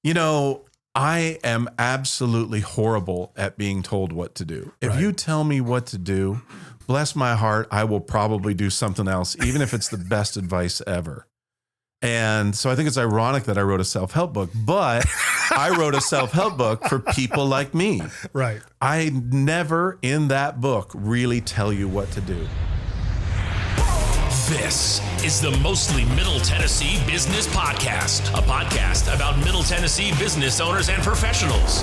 You know, I am absolutely horrible at being told what to do. If you tell me what to do, bless my heart, I will probably do something else, even if it's the best advice ever. And so I think it's ironic that I wrote a self-help book, but I wrote a self-help book for people like me. Right. I never in that book really tell you what to do. This is the Mostly Middle Tennessee Business Podcast, a podcast about Middle Tennessee business owners and professionals.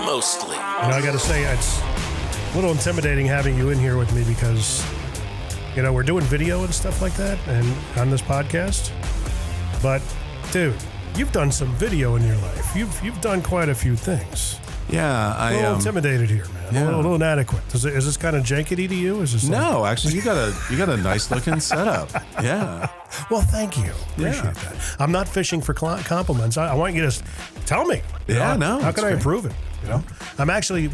Mostly. I got to say, it's a little intimidating having you in here with me because, we're doing video and stuff like that and on this podcast. But, dude, you've done some video in your life. You've done quite a few things. Yeah, I am a little intimidated here, man. Yeah. A little inadequate. Is this kind of jankety to you? Is this no? Actually, you got a nice looking setup. Yeah. Well, thank you. Appreciate that. I'm not fishing for compliments. I want you to tell me. How can I improve it?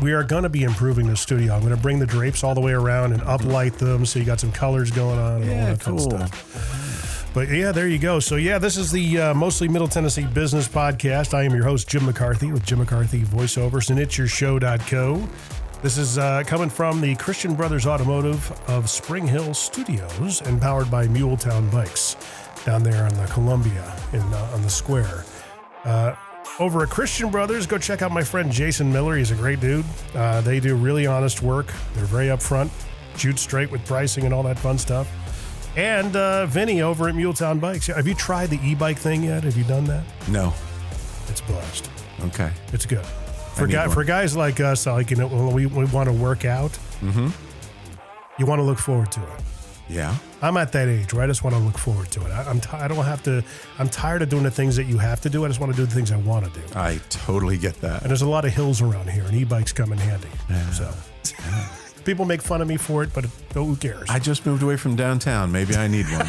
We are going to be improving the studio. I'm going to bring the drapes all the way around and uplight them so you got some colors going on and all that kind of stuff. But yeah, there you go. So yeah, this is the Mostly Middle Tennessee Business Podcast. I am your host, Jim McCarthy with Jim McCarthy Voiceovers and it'syourshow.co. This is coming from the Christian Brothers Automotive of Spring Hill Studios and powered by Muletown Bikes down there on the Columbia on the square. Over at Christian Brothers, go check out my friend Jason Miller. He's a great dude. They do really honest work. They're very upfront, shoot straight with pricing and all that fun stuff. And Vinny over at Muletown Bikes. Have you tried the e-bike thing yet? Have you done that? No. It's blessed. Okay. It's good. For guys like us, when we want to work out, you want to look forward to it. Yeah. I'm at that age where I just want to look forward to it. I'm tired of doing the things that you have to do. I just want to do the things I want to do. I totally get that. And there's a lot of hills around here, and e-bikes come in handy. Yeah. So people make fun of me for it, but who cares? I just moved away from downtown. Maybe I need one.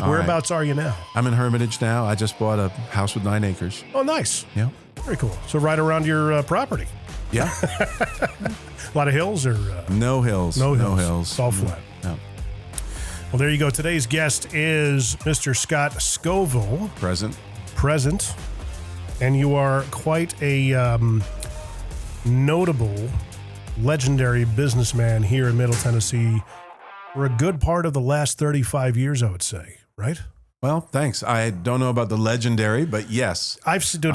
Whereabouts are you now? I'm in Hermitage now. I just bought a house with 9 acres. Oh, nice. Yeah. Very cool. So right around your property. Yeah. A lot of hills or? No hills. No hills. It's all flat. No. Well, there you go. Today's guest is Mr. Scott Scovill. Present. And you are quite a notable, legendary businessman here in Middle Tennessee for a good part of the last 35 years, I would say, right? Well, thanks. I don't know about the legendary, but yes, I've been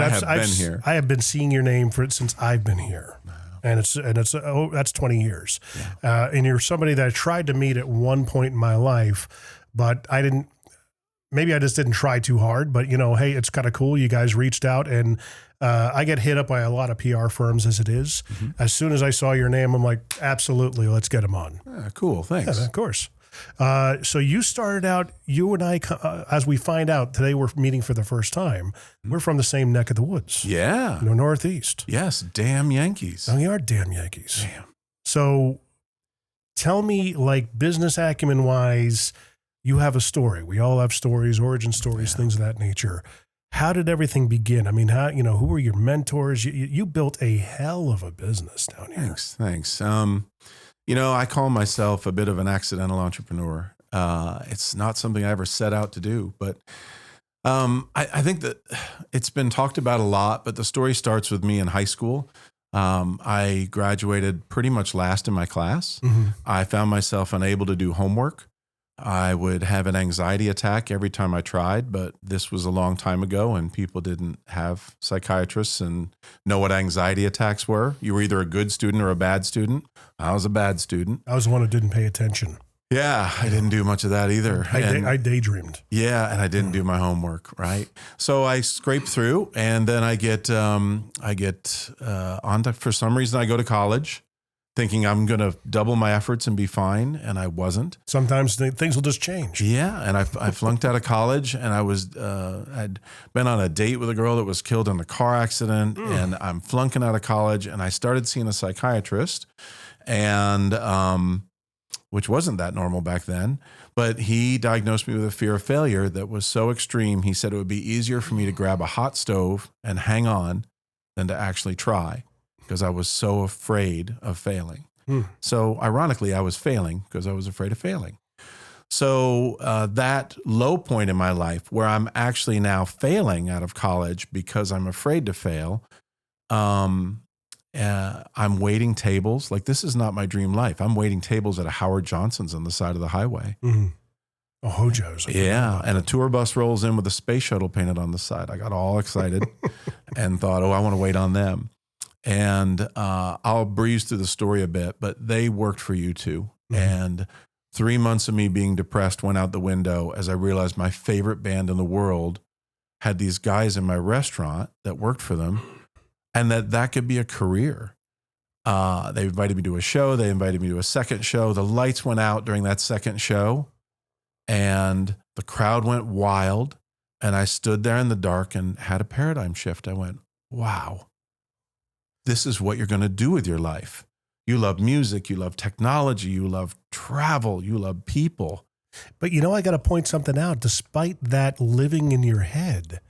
here. I have been seeing your name since I've been here, and that's 20 years. Yeah. And you're somebody that I tried to meet at one point in my life, but I didn't. Maybe I just didn't try too hard. But hey, it's kind of cool. You guys reached out, and I get hit up by a lot of PR firms as it is. Mm-hmm. As soon as I saw your name, I'm like, absolutely, let's get him on. Cool, thanks. Yeah, of course. So you started out, you and I, as we find out today, we're meeting for the first time. We're from the same neck of the woods. Yeah. Northeast. Yes. Damn Yankees. Oh, you are damn Yankees. Damn. So tell me, business acumen wise, you have a story. We all have stories, origin stories, things of that nature. How did everything begin? I mean, who were your mentors? You built a hell of a business down here. Thanks. I call myself a bit of an accidental entrepreneur. It's not something I ever set out to do, but I think that it's been talked about a lot, but the story starts with me in high school. I graduated pretty much last in my class. Mm-hmm. I found myself unable to do homework. I would have an anxiety attack every time I tried, but this was a long time ago and people didn't have psychiatrists and know what anxiety attacks were. You were either a good student or a bad student. I was a bad student. I was the one who didn't pay attention. Yeah, I didn't do much of that either. I daydreamed. Yeah, and I didn't do my homework, right? So I scraped through, and then I get on to, for some reason, I go to college, thinking I'm going to double my efforts and be fine, and I wasn't. Sometimes things will just change. Yeah, and I flunked out of college, and I'd been on a date with a girl that was killed in a car accident, and I'm flunking out of college, and I started seeing a psychiatrist, and which wasn't that normal back then, but he diagnosed me with a fear of failure that was so extreme, he said it would be easier for me to grab a hot stove and hang on than to actually try, because I was so afraid of failing. So ironically, I was failing because I was afraid of failing. So that low point in my life where I'm actually now failing out of college because I'm afraid to fail. I'm waiting tables. Like, this is not my dream life. I'm waiting tables at a Howard Johnson's on the side of the highway. Mm-hmm. Oh, HoJo's. Yeah. And a tour bus rolls in with a space shuttle painted on the side. I got all excited and thought, I want to wait on them. And I'll breeze through the story a bit, but they worked for U2. Mm-hmm. And 3 months of me being depressed went out the window as I realized my favorite band in the world had these guys in my restaurant that worked for them, and that could be a career. They invited me to a show. They invited me to a second show. The lights went out during that second show, and the crowd went wild. And I stood there in the dark and had a paradigm shift. I went, wow, this is what you're going to do with your life. You love music, you love technology, you love travel, you love people. But I got to point something out. Despite that living in your head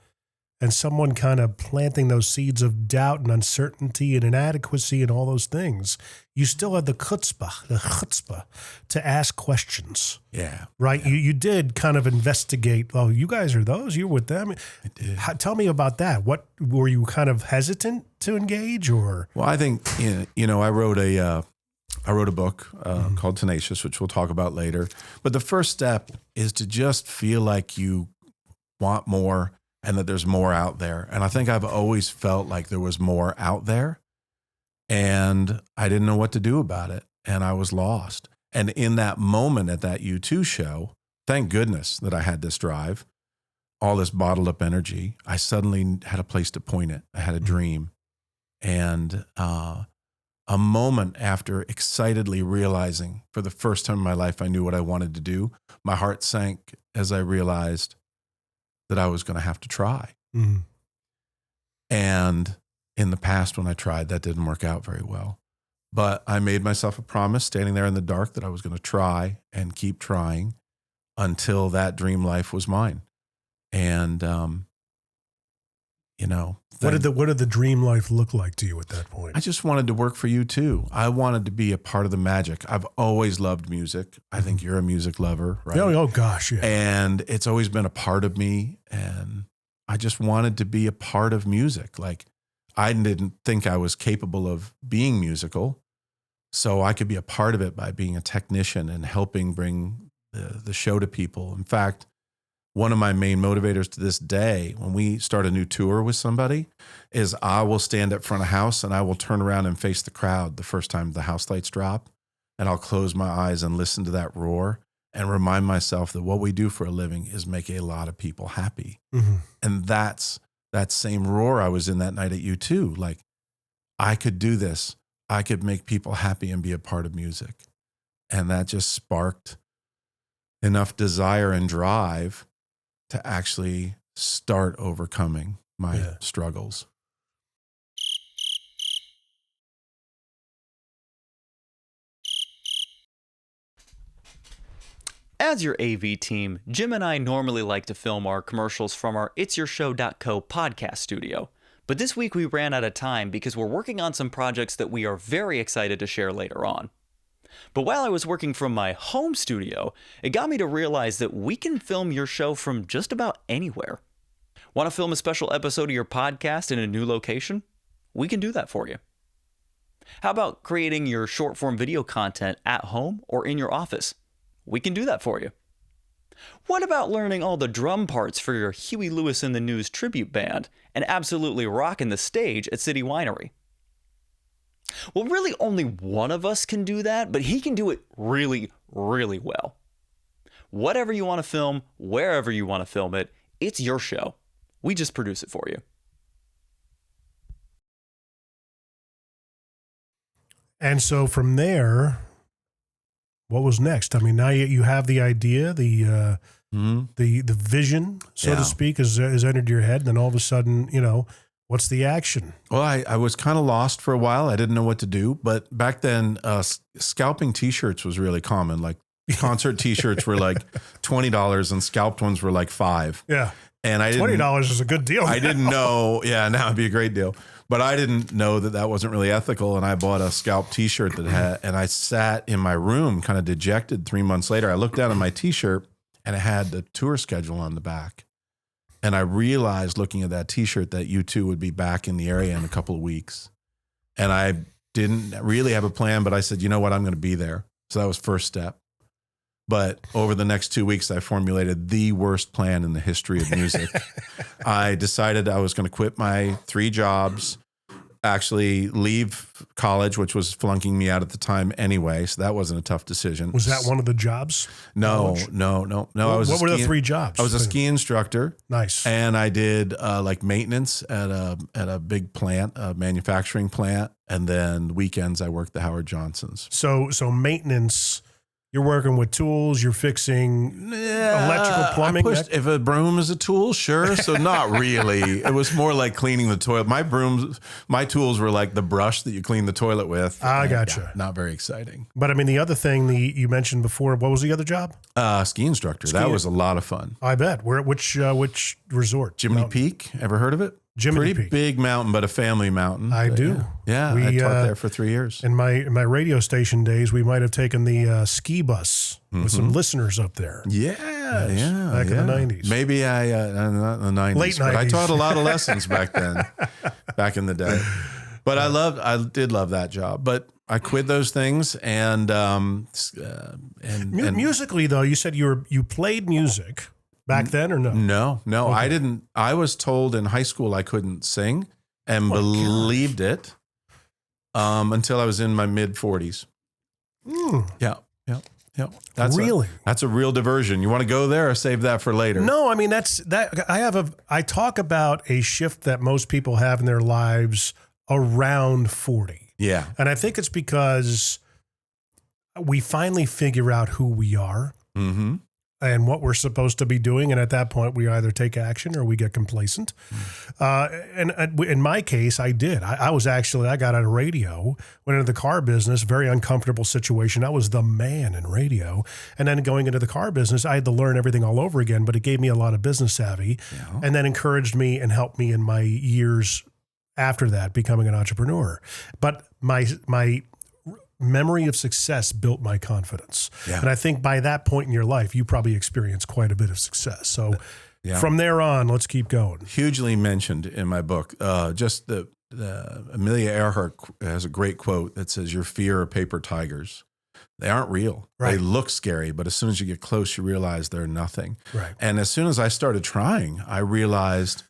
and someone kind of planting those seeds of doubt and uncertainty and inadequacy and all those things, you still had the chutzpah to ask questions. Yeah. Right? Yeah. You did kind of investigate, oh, you guys are those? You're with them? I did. Tell me about that. What, were you kind of hesitant to engage, or? Well, I think, I wrote a book called Tenacious, which we'll talk about later. But the first step is to just feel like you want more and that there's more out there. And I think I've always felt like there was more out there, and I didn't know what to do about it. And I was lost. And in that moment at that U2 show, thank goodness that I had this drive, all this bottled up energy. I suddenly had a place to point it. I had a dream. And a moment after excitedly realizing for the first time in my life I knew what I wanted to do, my heart sank as I realized that I was going to have to try. Mm-hmm. And in the past when I tried, that didn't work out very well. But I made myself a promise standing there in the dark that I was going to try and keep trying until that dream life was mine. And, what did the dream life look like to you at that point? I just wanted to work for U2. I wanted to be a part of the magic. I've always loved music. I think you're a music lover, right? Oh gosh, yeah. And it's always been a part of me. And I just wanted to be a part of music. Like, I didn't think I was capable of being musical, so I could be a part of it by being a technician and helping bring the show to people. In fact, one of my main motivators to this day, when we start a new tour with somebody, is I will stand up front of house and I will turn around and face the crowd the first time the house lights drop. And I'll close my eyes and listen to that roar and remind myself that what we do for a living is make a lot of people happy. Mm-hmm. And that's that same roar I was in that night at U2. Like, I could do this. I could make people happy and be a part of music. And that just sparked enough desire and drive to actually start overcoming my struggles. As your AV team, Jim and I normally like to film our commercials from our it'syourshow.co podcast studio. But this week we ran out of time because we're working on some projects that we are very excited to share later on. But while I was working from my home studio, it got me to realize that we can film your show from just about anywhere. Want to film a special episode of your podcast in a new location? We can do that for you. How about creating your short form video content at home or in your office? We can do that for you. What about learning all the drum parts for your Huey Lewis and the News tribute band and absolutely rocking the stage at City Winery? Well, really only one of us can do that, but he can do it really, really well. Whatever you want to film, wherever you want to film it, it's your show. We just produce it for you. And so from there, what was next? I mean, now you have the idea, the vision, so to speak, has entered your head. And then all of a sudden, what's the action? Well, I was kind of lost for a while. I didn't know what to do. But back then, scalping T-shirts was really common. Like, concert T-shirts were like $20 and scalped ones were like $5. Yeah. And I didn't, $20 is a good deal. I didn't know. Yeah, now it'd be a great deal. But I didn't know that wasn't really ethical. And I bought a scalp t-shirt that had, and I sat in my room kind of dejected 3 months later. I looked down at my t-shirt and it had the tour schedule on the back. And I realized looking at that t-shirt that U2 would be back in the area in a couple of weeks. And I didn't really have a plan, but I said, you know what, I'm going to be there. So that was first step. But over the next 2 weeks, I formulated the worst plan in the history of music. I decided I was going to quit my 3 jobs, actually leave college, which was flunking me out at the time anyway. So that wasn't a tough decision. Was that one of the jobs? No. What were the 3 jobs? I was a ski instructor. Nice. And I did like maintenance at a big plant, a manufacturing plant. And then weekends I worked the Howard Johnsons. So maintenance. You're working with tools. You're fixing electrical, plumbing. If a broom is a tool, sure. So not really. It was more like cleaning the toilet. My tools were like the brush that you clean the toilet with. I gotcha. Yeah, not very exciting. But I mean, the other thing you mentioned before, what was the other job? Ski instructor. That was a lot of fun. I bet. Which resort? Jiminy Peak. Ever heard of it? Jiminy Pretty Peak. Big mountain, but a family mountain. I do. Yeah, I taught there for 3 years. In my radio station days, we might have taken the ski bus with some listeners up there. Yeah, back in the 90s. Maybe not in the 90s. Late 90s. But I taught a lot of lessons back then, back in the day. But I did love that job. But I quit those things and musically though, you said you played music. Back then or no? No, okay. I didn't. I was told in high school I couldn't sing and believed it until I was in my mid 40s. Yeah. That's a real diversion. You want to go there or save that for later? No, I mean, I talk about a shift that most people have in their lives around 40. Yeah. And I think it's because we finally figure out who we are. Mm-hmm. And what we're supposed to be doing. And at that point, we either take action or we get complacent. And in my case, I did. I got out of radio, went into the car business, very uncomfortable situation. I was the man in radio. And then going into the car business, I had to learn everything all over again, but it gave me a lot of business savvy and then encouraged me and helped me in my years after that, becoming an entrepreneur. But my memory of success built my confidence. Yeah. And I think by that point in your life, you probably experienced quite a bit of success. So from there on, let's keep going. Hugely mentioned in my book. Just the Amelia Earhart has a great quote that says, your fear of paper tigers. They aren't real. Right. They look scary, but as soon as you get close, you realize they're nothing. Right. And as soon as I started trying, I realized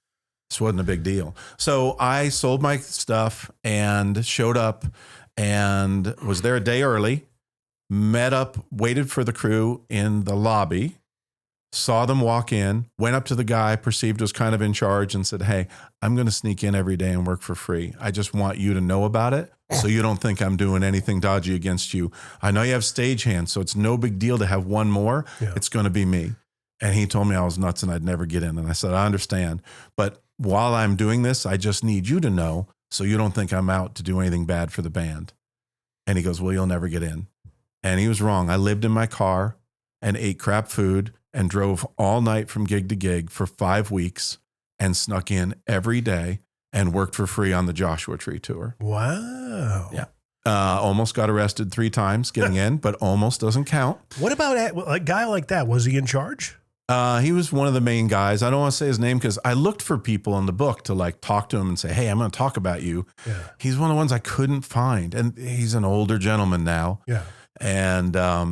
this wasn't a big deal. So I sold my stuff and showed up and was there a day early, met up, waited for the crew in the lobby, saw them walk in, went up to the guy perceived was kind of in charge and said, hey, I'm going to sneak in every day and work for free. I just want you to know about it so you don't think I'm doing anything dodgy against you. I know you have stagehands, so it's no big deal to have one more. Yeah. It's going to be me. And he told me I was nuts and I'd never get in. And I said, I understand. But while I'm doing this, I just need you to know so you don't think I'm out to do anything bad for the band. And he goes, well, you'll never get in. And he was wrong. I lived in my car and ate crap food and drove all night from gig to gig for 5 weeks and snuck in every day and worked for free on the Joshua Tree tour. Wow. Yeah. Almost got arrested 3 times getting in, but almost doesn't count. What about a guy like that? Was he in charge? He was one of the main guys. I don't want to say his name because I looked for people in the book to like talk to him and say, hey, I'm going to talk about you. Yeah. He's one of the ones I couldn't find. And he's an older gentleman now. Yeah. And I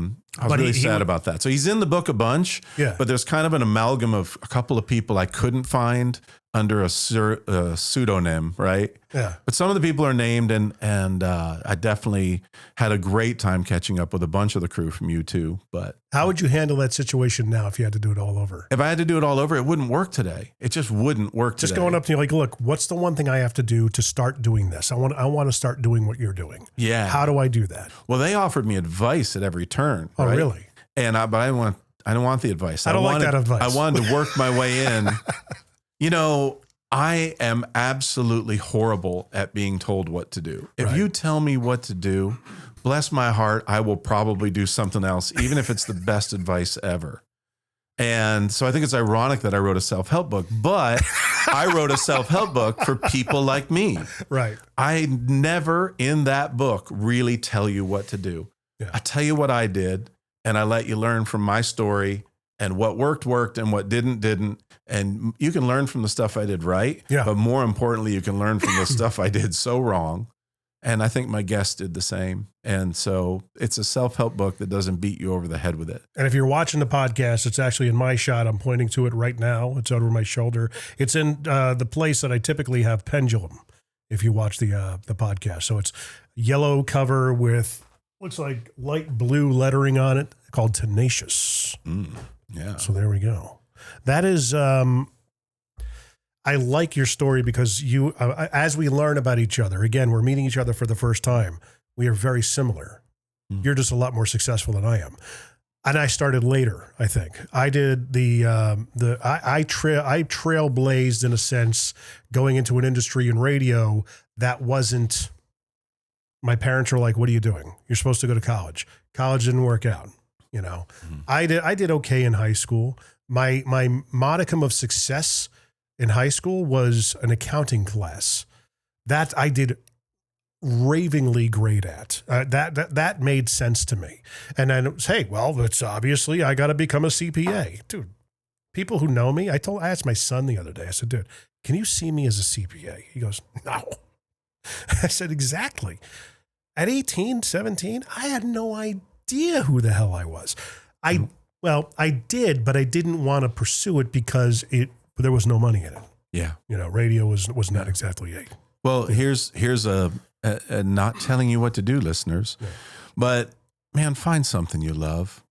was really sad about that. So he's in the book a bunch, but there's kind of an amalgam of a couple of people I couldn't find under a pseudonym, right? Yeah. But some of the people are named, and I definitely had a great time catching up with a bunch of the crew from U2. But how would you handle that situation now if you had to do it all over? If I had to do it all over, it wouldn't work today. It just wouldn't work today. Just going up to you like, look, what's the one thing I have to do to start doing this? I want to start doing what you're doing. Yeah. How do I do that? Well, they offered me advice at every turn. Oh, right? really? And I don't want the advice. I don't like that advice. I wanted to work my way in. You know, I am absolutely horrible at being told what to do. If you tell me what to do, bless my heart, I will probably do something else, even if it's the best advice ever. And so I think it's ironic that I wrote a self-help book, but I wrote a self-help book for people like me. Right. I never in that book really tell you what to do. Yeah. I tell you what I did, and I let you learn from my story, and what worked, and what didn't. And you can learn from the stuff I did right. Yeah. But more importantly, you can learn from the stuff I did so wrong. And I think my guests did the same. And so it's a self-help book that doesn't beat you over the head with it. And if you're watching the podcast, it's actually in my shot. I'm pointing to it right now. It's over my shoulder. It's in the place that I typically have pendulum, if you watch the podcast. So it's yellow cover with, looks like light blue lettering on it, called Tenacious. Yeah. So there we go. That is... I like your story because you, as we learn about each other, again, we're meeting each other for the first time. We are very similar. You're just a lot more successful than I am. And I started later, I think. I did I trailblazed in a sense going into an industry in radio that wasn't, my parents were like, what are you doing? You're supposed to go to college. College didn't work out, you know. I did okay in high school. My modicum of success in high school was an accounting class that I did ravingly great at. That made sense to me. And then it was, hey, well, it's obviously I got to become a CPA. Dude, people who know me, I asked my son the other day, I said, dude, can you see me as a CPA? He goes, no. I said, exactly. At 18, 17, I had no idea who the hell I was. Well, I did, but I didn't want to pursue it because there was no money in it. Yeah. You know, radio was not exactly a. Well, here's a not telling you what to do, listeners, but man, find something you love,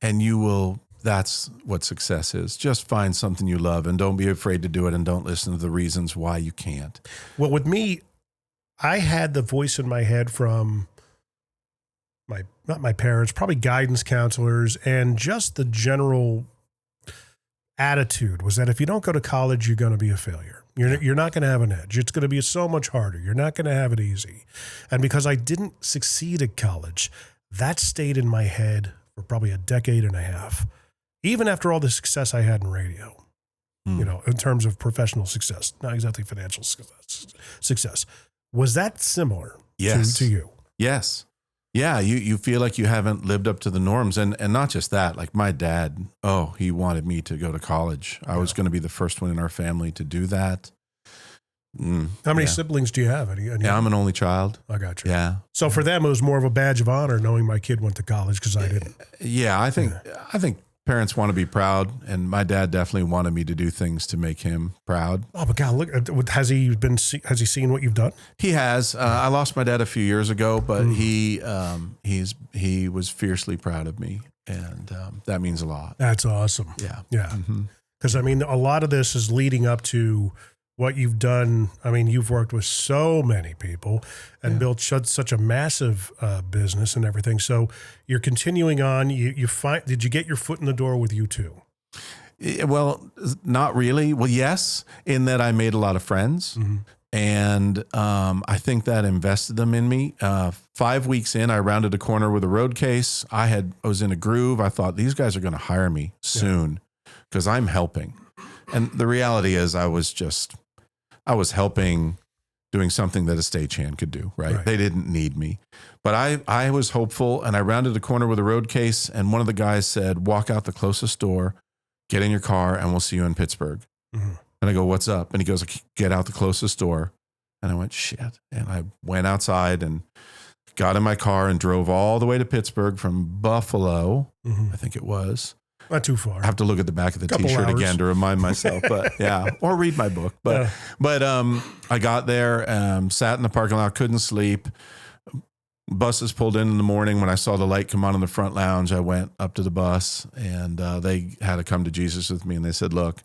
and you will. That's what success is. Just find something you love, and don't be afraid to do it, and don't listen to the reasons why you can't. Well, with me, I had the voice in my head from not my parents, probably guidance counselors, and just the general attitude was that if you don't go to college, you're going to be a failure. You're not going to have an edge. It's going to be so much harder. You're not going to have it easy. And because I didn't succeed at college, that stayed in my head for probably a decade and a half, even after all the success I had in radio, you know, in terms of professional success, not exactly financial success. Was that similar to you? Yes. Yeah, you feel like you haven't lived up to the norms. And not just that, like my dad, he wanted me to go to college. I was going to be the first one in our family to do that. How many siblings do you have? Any I'm an only child. I got you. Yeah. So for them, it was more of a badge of honor knowing my kid went to college because I didn't. Yeah, I think parents want to be proud, and my dad definitely wanted me to do things to make him proud. Oh, but God, look! Has he seen what you've done? He has. I lost my dad a few years ago, but he was fiercely proud of me, and that means a lot. That's awesome. Yeah, yeah. Because I mean, a lot of this is leading up to what you've done. I mean, you've worked with so many people and built such a massive business and everything. So you're continuing on. Did you get your foot in the door with U2? Well, not really. Well, yes, in that I made a lot of friends, and I think that invested them in me. 5 weeks in, I rounded a corner with a road case. I was in a groove. I thought these guys are going to hire me soon because I'm helping. And the reality is, I was helping, doing something that a stagehand could do, right? They didn't need me. But I was hopeful, and I rounded a corner with a road case, and one of the guys said, walk out the closest door, get in your car, and we'll see you in Pittsburgh. And I go, what's up? And he goes, get out the closest door. And I went, shit. And I went outside and got in my car and drove all the way to Pittsburgh from Buffalo, I think it was. Not too far. I have to look at the back of the T-shirt again to remind myself, but or read my book. But I got there, sat in the parking lot, couldn't sleep. Buses pulled in the morning. When I saw the light come on in the front lounge, I went up to the bus, and they had to come to Jesus with me. And they said, look,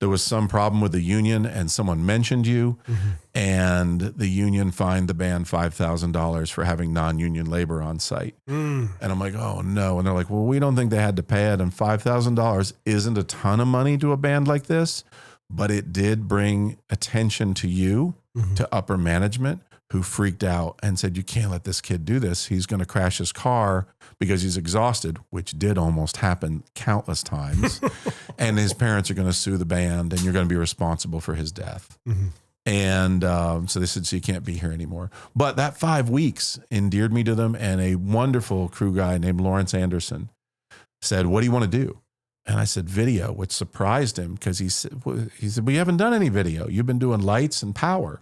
there was some problem with the union, and someone mentioned you, and the union fined the band $5,000 for having non-union labor on site. And I'm like, oh no. And they're like, well, we don't think they had to pay it. And $5,000 isn't a ton of money to a band like this, but it did bring attention to you, to upper management, who freaked out and said, you can't let this kid do this. He's going to crash his car because he's exhausted, which did almost happen countless times. And his parents are going to sue the band and you're going to be responsible for his death. Mm-hmm. And so they said, so you can't be here anymore. But that 5 weeks endeared me to them. And a wonderful crew guy named Lawrence Anderson said, what do you want to do? And I said, video, which surprised him because he said, we haven't done any video. You've been doing lights and power.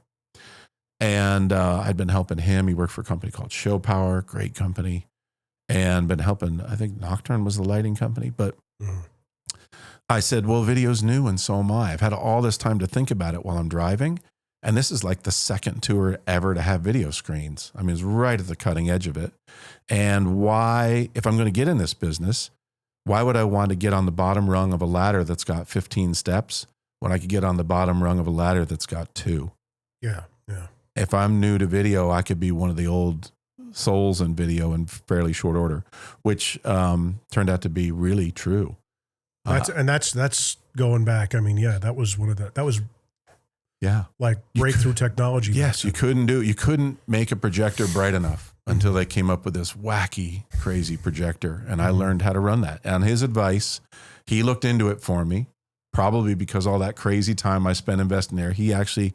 And I'd been helping him. He worked for a company called Show Power, great company. And been helping, I think Nocturne was the lighting company. But I said, well, video's new and so am I. I've had all this time to think about it while I'm driving. And this is like the second tour ever to have video screens. I mean, it's right at the cutting edge of it. And why, if I'm going to get in this business, why would I want to get on the bottom rung of a ladder that's got 15 steps when I could get on the bottom rung of a ladder that's got 2? Yeah, yeah. If I'm new to video, I could be one of the old souls in video in fairly short order, which turned out to be really true. That's going back. I mean, yeah, that was like breakthrough technology. Yes, you couldn't make a projector bright enough until they came up with this wacky, crazy projector. And I learned how to run that. And his advice, he looked into it for me, probably because all that crazy time I spent investing there, he actually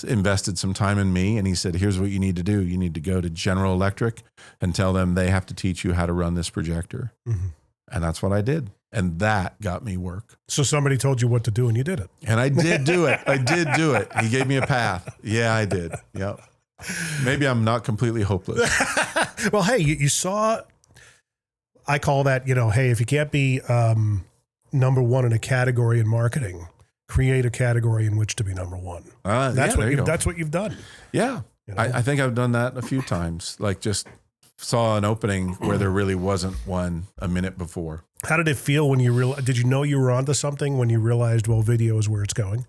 invested some time in me. And he said, here's what you need to do. You need to go to General Electric and tell them they have to teach you how to run this projector. Mm-hmm. And that's what I did. And that got me work. So somebody told you what to do and you did it. And I did do it. I did do it. He gave me a path. Yeah, I did. Yep. Maybe I'm not completely hopeless. Well, hey, you saw, I call that, hey, if you can't be number one in a category in marketing, create a category in which to be number one. That's what you've done. Yeah. I think I've done that a few times. Like just saw an opening where there really wasn't one a minute before. How did it feel when you realized, did you know you were onto something when you realized, well, video is where it's going?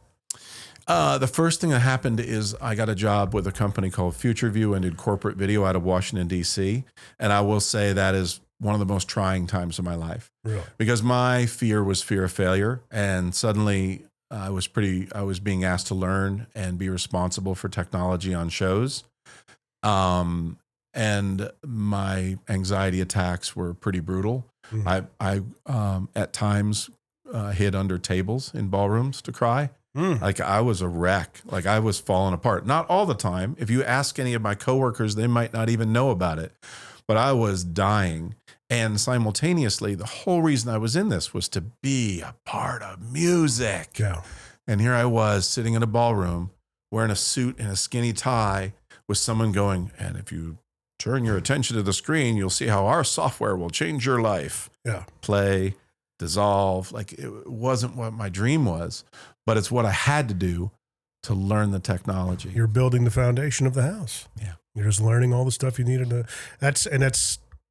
The first thing that happened is I got a job with a company called Future View and did corporate video out of Washington, D.C. And I will say that is one of the most trying times of my life. Really? Because my fear was fear of failure. And suddenly I was being asked to learn and be responsible for technology on shows. And my anxiety attacks were pretty brutal. Mm. I at times hid under tables in ballrooms to cry. Mm. Like I was a wreck. Like I was falling apart. Not all the time. If you ask any of my coworkers, they might not even know about it. But I was dying. And simultaneously, the whole reason I was in this was to be a part of music. Yeah. And here I was sitting in a ballroom wearing a suit and a skinny tie with someone going, and if you turn your attention to the screen, you'll see how our software will change your life. Yeah. Play, dissolve. Like it wasn't what my dream was, but it's what I had to do to learn the technology. You're building the foundation of the house. Yeah. You're just learning all the stuff you needed to,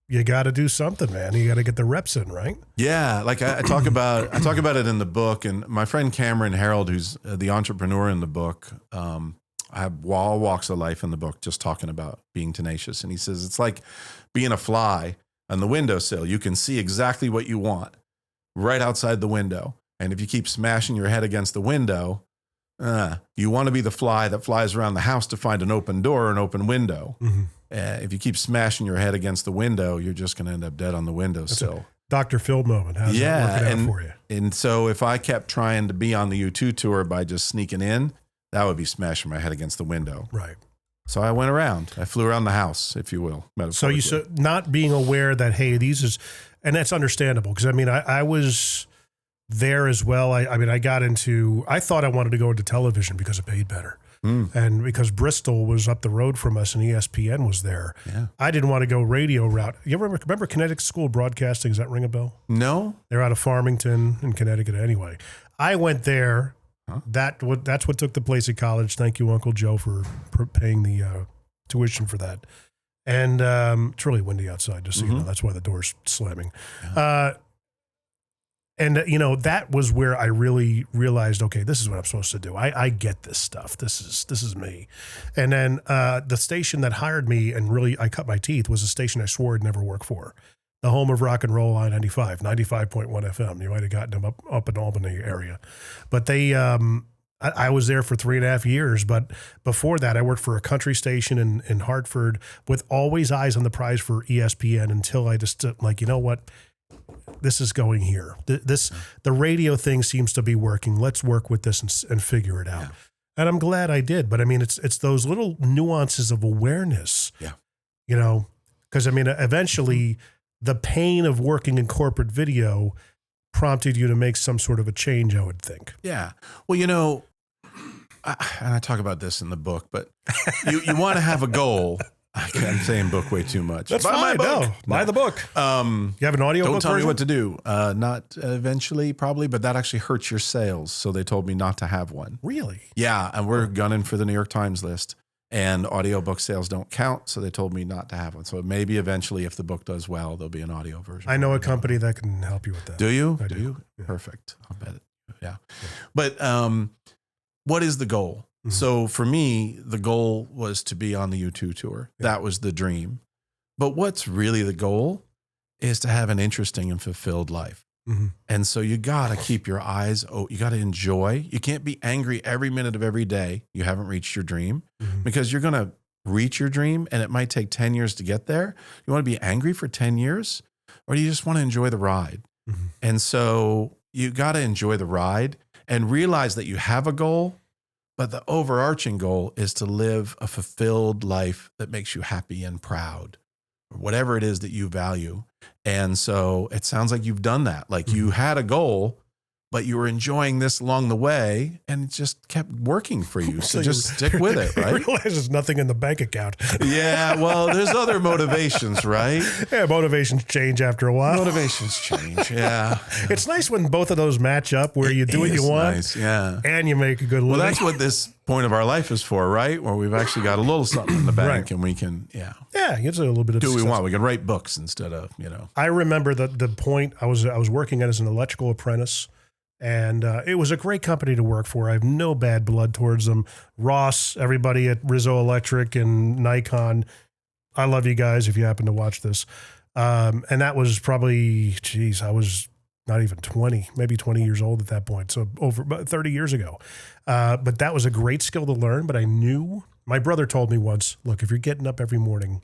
you got to do something, man. You got to get the reps in, right? Yeah. Like I talk about it in the book, and my friend Cameron Harold, who's the entrepreneur in the book, I have all walks of life in the book just talking about being tenacious. And he says, it's like being a fly on the windowsill. You can see exactly what you want right outside the window. And if you keep smashing your head against the window, you want to be the fly that flies around the house to find an open door or an open window. Mm-hmm. If you keep smashing your head against the window, you're just going to end up dead on the windowsill. Dr. Phil moment. How's that working out for you? And so if I kept trying to be on the U2 tour by just sneaking in, that would be smashing my head against the window. Right. So I went around. I flew around the house, if you will. So not being aware that, hey, and that's understandable. Because I mean, I was there as well. I thought I wanted to go into television because it paid better. Mm. And because Bristol was up the road from us and ESPN was there. Yeah. I didn't want to go radio route. You remember Connecticut School of Broadcasting? Does that ring a bell? No. They're out of Farmington in Connecticut anyway. I went there. Huh? That's what took the place at college. Thank you, Uncle Joe, for paying the tuition for that. And it's really windy outside, just so you know. That's why the door's slamming. Yeah. And that was where I really realized, okay, this is what I'm supposed to do. I get this stuff. This is me. And then the station that hired me and really I cut my teeth was a station I swore I'd never work for. The home of rock and roll, I-95, 95.1 FM. You might have gotten them up in Albany area. But they, I was there for 3.5 years, but before that, I worked for a country station in Hartford with always eyes on the prize for ESPN until I just like, you know what? This is going here. The radio thing seems to be working. Let's work with this and figure it out. Yeah. And I'm glad I did. But I mean, it's those little nuances of awareness, you know, because I mean, eventually the pain of working in corporate video prompted you to make some sort of a change, I would think. Yeah. Well, you know, and I talk about this in the book, but you want to have a goal. I'm saying book way too much. That's fine. Buy the book. You have an audio book Don't tell version? me what to do. Not eventually, probably, but that actually hurts your sales. So they told me not to have one. Really? Yeah. And we're gunning for the New York Times list. And audiobook sales don't count, so they told me not to have one. So maybe eventually, if the book does well, there'll be an audio version. I know a company that can help you with that. Do you? Do you? Yeah. Perfect. I'll bet it. Yeah. But what is the goal? Mm-hmm. So for me, the goal was to be on the U2 tour. Yeah. That was the dream. But what's really the goal is to have an interesting and fulfilled life. Mm-hmm. And so you got to keep your eyes open. You got to enjoy. You can't be angry every minute of every day you haven't reached your dream, because you're going to reach your dream and it might take 10 years to get there. You want to be angry for 10 years, or do you just want to enjoy the ride? Mm-hmm. And so you got to enjoy the ride and realize that you have a goal, but the overarching goal is to live a fulfilled life that makes you happy and proud, or whatever it is that you value. And so it sounds like you've done that. Like you had a goal, but you were enjoying this along the way, and it just kept working for you. So just stick with it, right? Realize there's nothing in the bank account. Yeah, well, there's other motivations, right? Yeah, motivations change after a while. Motivations change, yeah. It's nice when both of those match up, where you do what you want, nice, yeah, and you make a good living. Well, that's what this point of our life is for, right? Where we've actually got a little something in the bank, right, and we can, yeah, it's a little bit of do what we want. We can write books instead of, you know. I remember the point I was working as an electrical apprentice. And it was a great company to work for. I have no bad blood towards them. Ross, everybody at Rizzo Electric and Nikon, I love you guys if you happen to watch this. And that was probably, I was not even 20, maybe 20 years old at that point. So over about 30 years ago. But that was a great skill to learn. But I knew, my brother told me once, look, if you're getting up every morning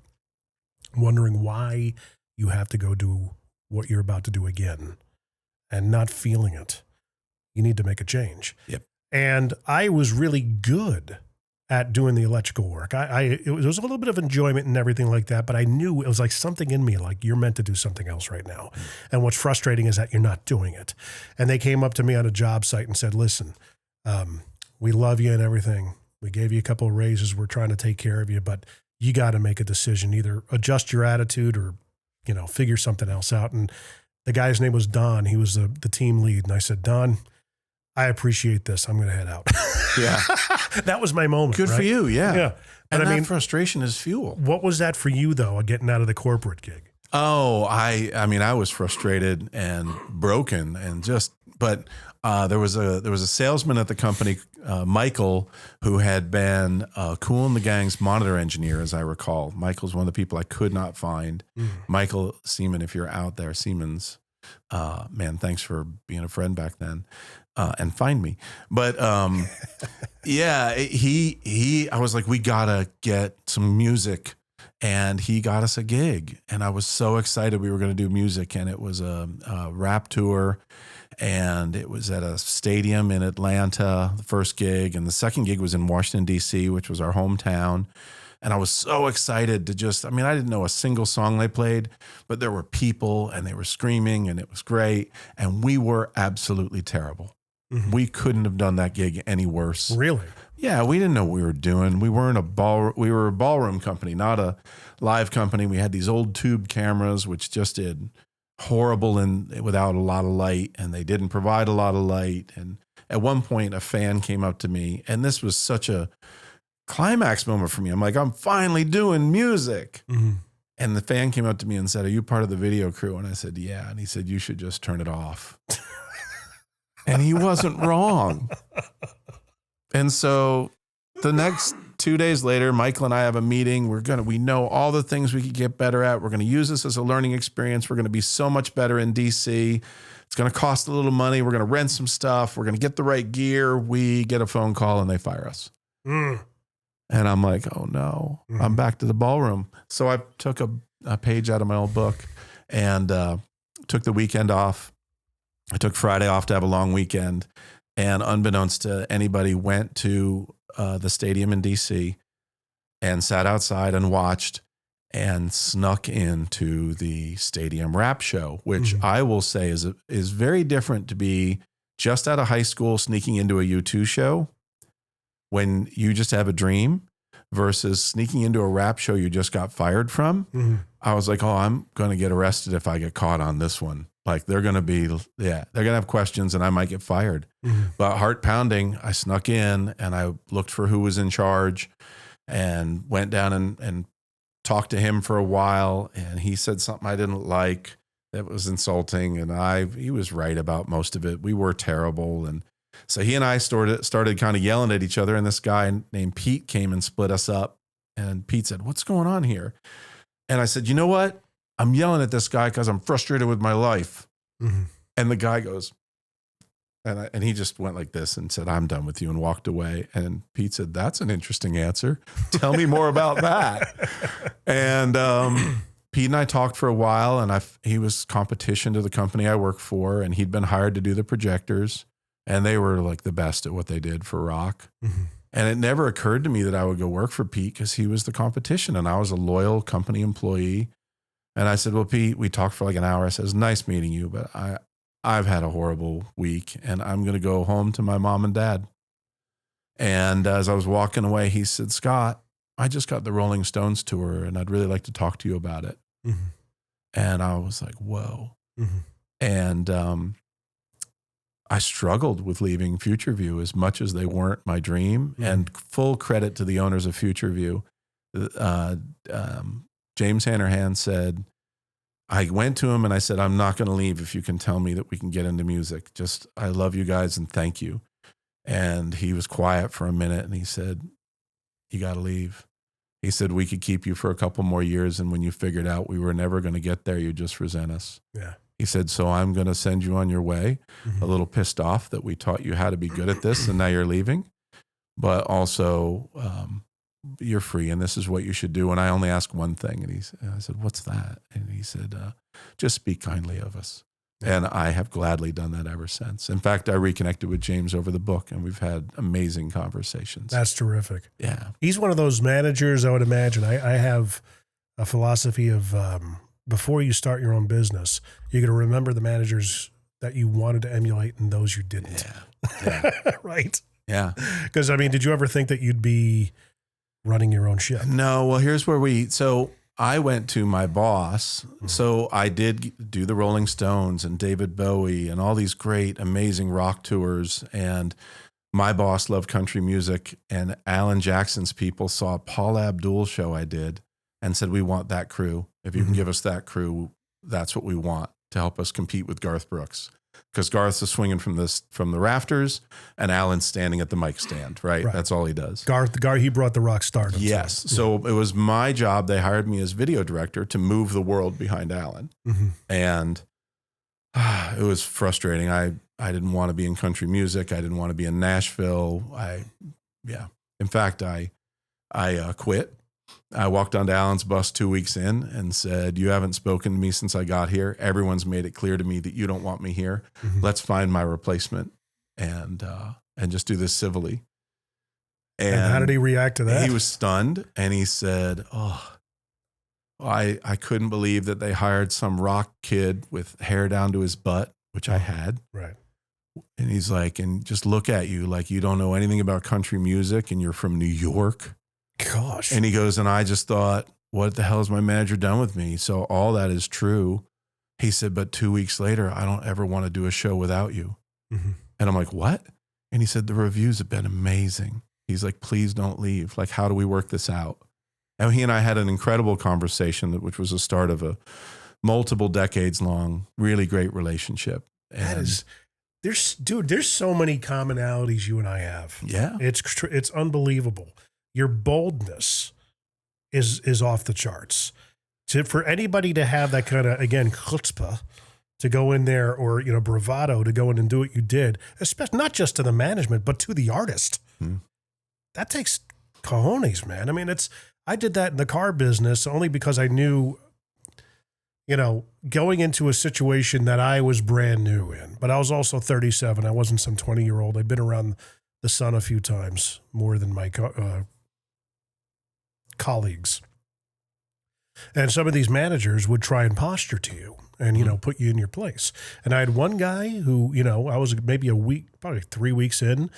wondering why you have to go do what you're about to do again and not feeling it, you need to make a change. Yep. And I was really good at doing the electrical work. It was a little bit of enjoyment and everything like that, but I knew it was like something in me, like you're meant to do something else right now. And what's frustrating is that you're not doing it. And they came up to me on a job site and said, listen, we love you and everything. We gave you a couple of raises. We're trying to take care of you, but you got to make a decision, either adjust your attitude or, you know, figure something else out. And the guy's name was Don. He was the team lead. And I said, Don, I appreciate this. I'm going to head out. Yeah. That was my moment. Good for you. Yeah. Yeah. And I mean, frustration is fuel. What was that for you though, getting out of the corporate gig? Oh, I mean, I was frustrated and broken and but there was a salesman at the company, Michael, who had been Kool and the Gang's monitor engineer, as I recall. Michael's one of the people I could not find. Michael Seaman, if you're out there, Siemens, man, thanks for being a friend back then. And find me. But yeah, I was like, we gotta get some music, and he got us a gig, and I was so excited we were going to do music, and it was a rap tour, and it was at a stadium in Atlanta, the first gig, and the second gig was in Washington, D.C., which was our hometown. And I was so excited to I didn't know a single song they played, but there were people and they were screaming and it was great. And we were absolutely terrible. Mm-hmm. We couldn't have done that gig any worse. Really? Yeah, we didn't know what we were doing. We were a ballroom company, not a live company. We had these old tube cameras, which just did horrible and without a lot of light, and they didn't provide a lot of light. And at one point, a fan came up to me, and this was such a climax moment for me. I'm like, I'm finally doing music. Mm-hmm. And the fan came up to me and said, are you part of the video crew? And I said, yeah. And he said, you should just turn it off. And he wasn't wrong. And so the next 2 days later, Michael and I have a meeting. We know all the things we could get better at. We're going to use this as a learning experience. We're going to be so much better in DC. It's going to cost a little money. We're going to rent some stuff. We're going to get the right gear. We get a phone call and they fire us. And I'm like, oh no, I'm back to the ballroom. So I took a page out of my old book and took the weekend off. I took Friday off to have a long weekend. And unbeknownst to anybody, went to the stadium in DC and sat outside and watched and snuck into the stadium rap show, which I will say is very different to be just out of high school sneaking into a U2 show when you just have a dream versus sneaking into a rap show you just got fired from. I was like, oh, I'm going to get arrested if I get caught on this one. Like they're going to have questions and I might get fired. But heart pounding, I snuck in and I looked for who was in charge and went down and talked to him for a while. And he said something I didn't like that was insulting. And he was right about most of it. We were terrible. And so he and I started kind of yelling at each other. And this guy named Pete came and split us up. And Pete said, what's going on here? And I said, you know what? I'm yelling at this guy because I'm frustrated with my life. And the guy goes, and he just went like this and said, I'm done with you, and walked away. And Pete said, that's an interesting answer. Tell me more about that. And Pete and I talked for a while, and he was competition to the company I work for, and he'd been hired to do the projectors, and they were like the best at what they did for rock. And it never occurred to me that I would go work for Pete because he was the competition and I was a loyal company employee. And I said, well, Pete, we talked for like an hour. I said, it's nice meeting you, but I've had a horrible week and I'm going to go home to my mom and dad. And as I was walking away, he said, Scott, I just got the Rolling Stones tour and I'd really like to talk to you about it. And I was like, whoa. And I struggled with leaving Future View as much as they weren't my dream. And full credit to the owners of Future View. James Hanrahan said, I went to him and I said, I'm not going to leave if you can tell me that we can get into music. Just, I love you guys and thank you. And he was quiet for a minute and he said, you got to leave. He said, we could keep you for a couple more years. And when you figured out we were never going to get there, you just resent us. Yeah. He said, so I'm going to send you on your way, a little pissed off that we taught you how to be good at this and now you're leaving. But also, you're free and this is what you should do. And I only ask one thing. And I said, what's that? And he said, just speak kindly of us. And I have gladly done that ever since. In fact, I reconnected with James over the book and we've had amazing conversations. That's terrific. Yeah. He's one of those managers, I would imagine. I have a philosophy of before you start your own business, you're going to remember the managers that you wanted to emulate and those you didn't. Yeah. Right? Yeah. Because, I mean, did you ever think that you'd be running your own ship? No. Well, here's where so I went to my boss. So I did do the Rolling Stones and David Bowie and all these great, amazing rock tours. And my boss loved country music. And Alan Jackson's people saw a Paul Abdul show I did and said, we want that crew. If you can give us that crew, that's what we want to help us compete with Garth Brooks. Because Garth's is swinging from the rafters and Alan's standing at the mic stand, right? That's all he does. Garth, he brought the rock stardom. Yes. So it was my job. They hired me as video director to move the world behind Alan. And it was frustrating. I didn't want to be in country music. I didn't want to be in Nashville. In fact, I quit. I walked onto Alan's bus 2 weeks in and said, you haven't spoken to me since I got here. Everyone's made it clear to me that you don't want me here. Let's find my replacement and just do this civilly. And how did he react to that? He was stunned and he said, I couldn't believe that they hired some rock kid with hair down to his butt, which I had. Right. And he's like, and just look at you like you don't know anything about country music and you're from New York. Gosh. And he goes, and I just thought, what the hell has my manager done with me? So all that is true. He said, but 2 weeks later, I don't ever want to do a show without you. And I'm like, what? And he said, the reviews have been amazing. He's like, please don't leave. Like, how do we work this out? And he and I had an incredible conversation, which was the start of a multiple decades long, really great relationship. And there's so many commonalities you and I have. Yeah. It's unbelievable. Your boldness is off the charts. For anybody to have that kind of, again, chutzpah, to go in there, or, bravado to go in and do what you did, especially not just to the management, but to the artist. That takes cojones, man. I mean, I did that in the car business only because I knew, going into a situation that I was brand new in, but I was also 37. I wasn't some 20-year-old. I'd been around the sun a few times more than my colleagues. And some of these managers would try and posture to you and, put you in your place. And I had one guy who, I was maybe probably 3 weeks in,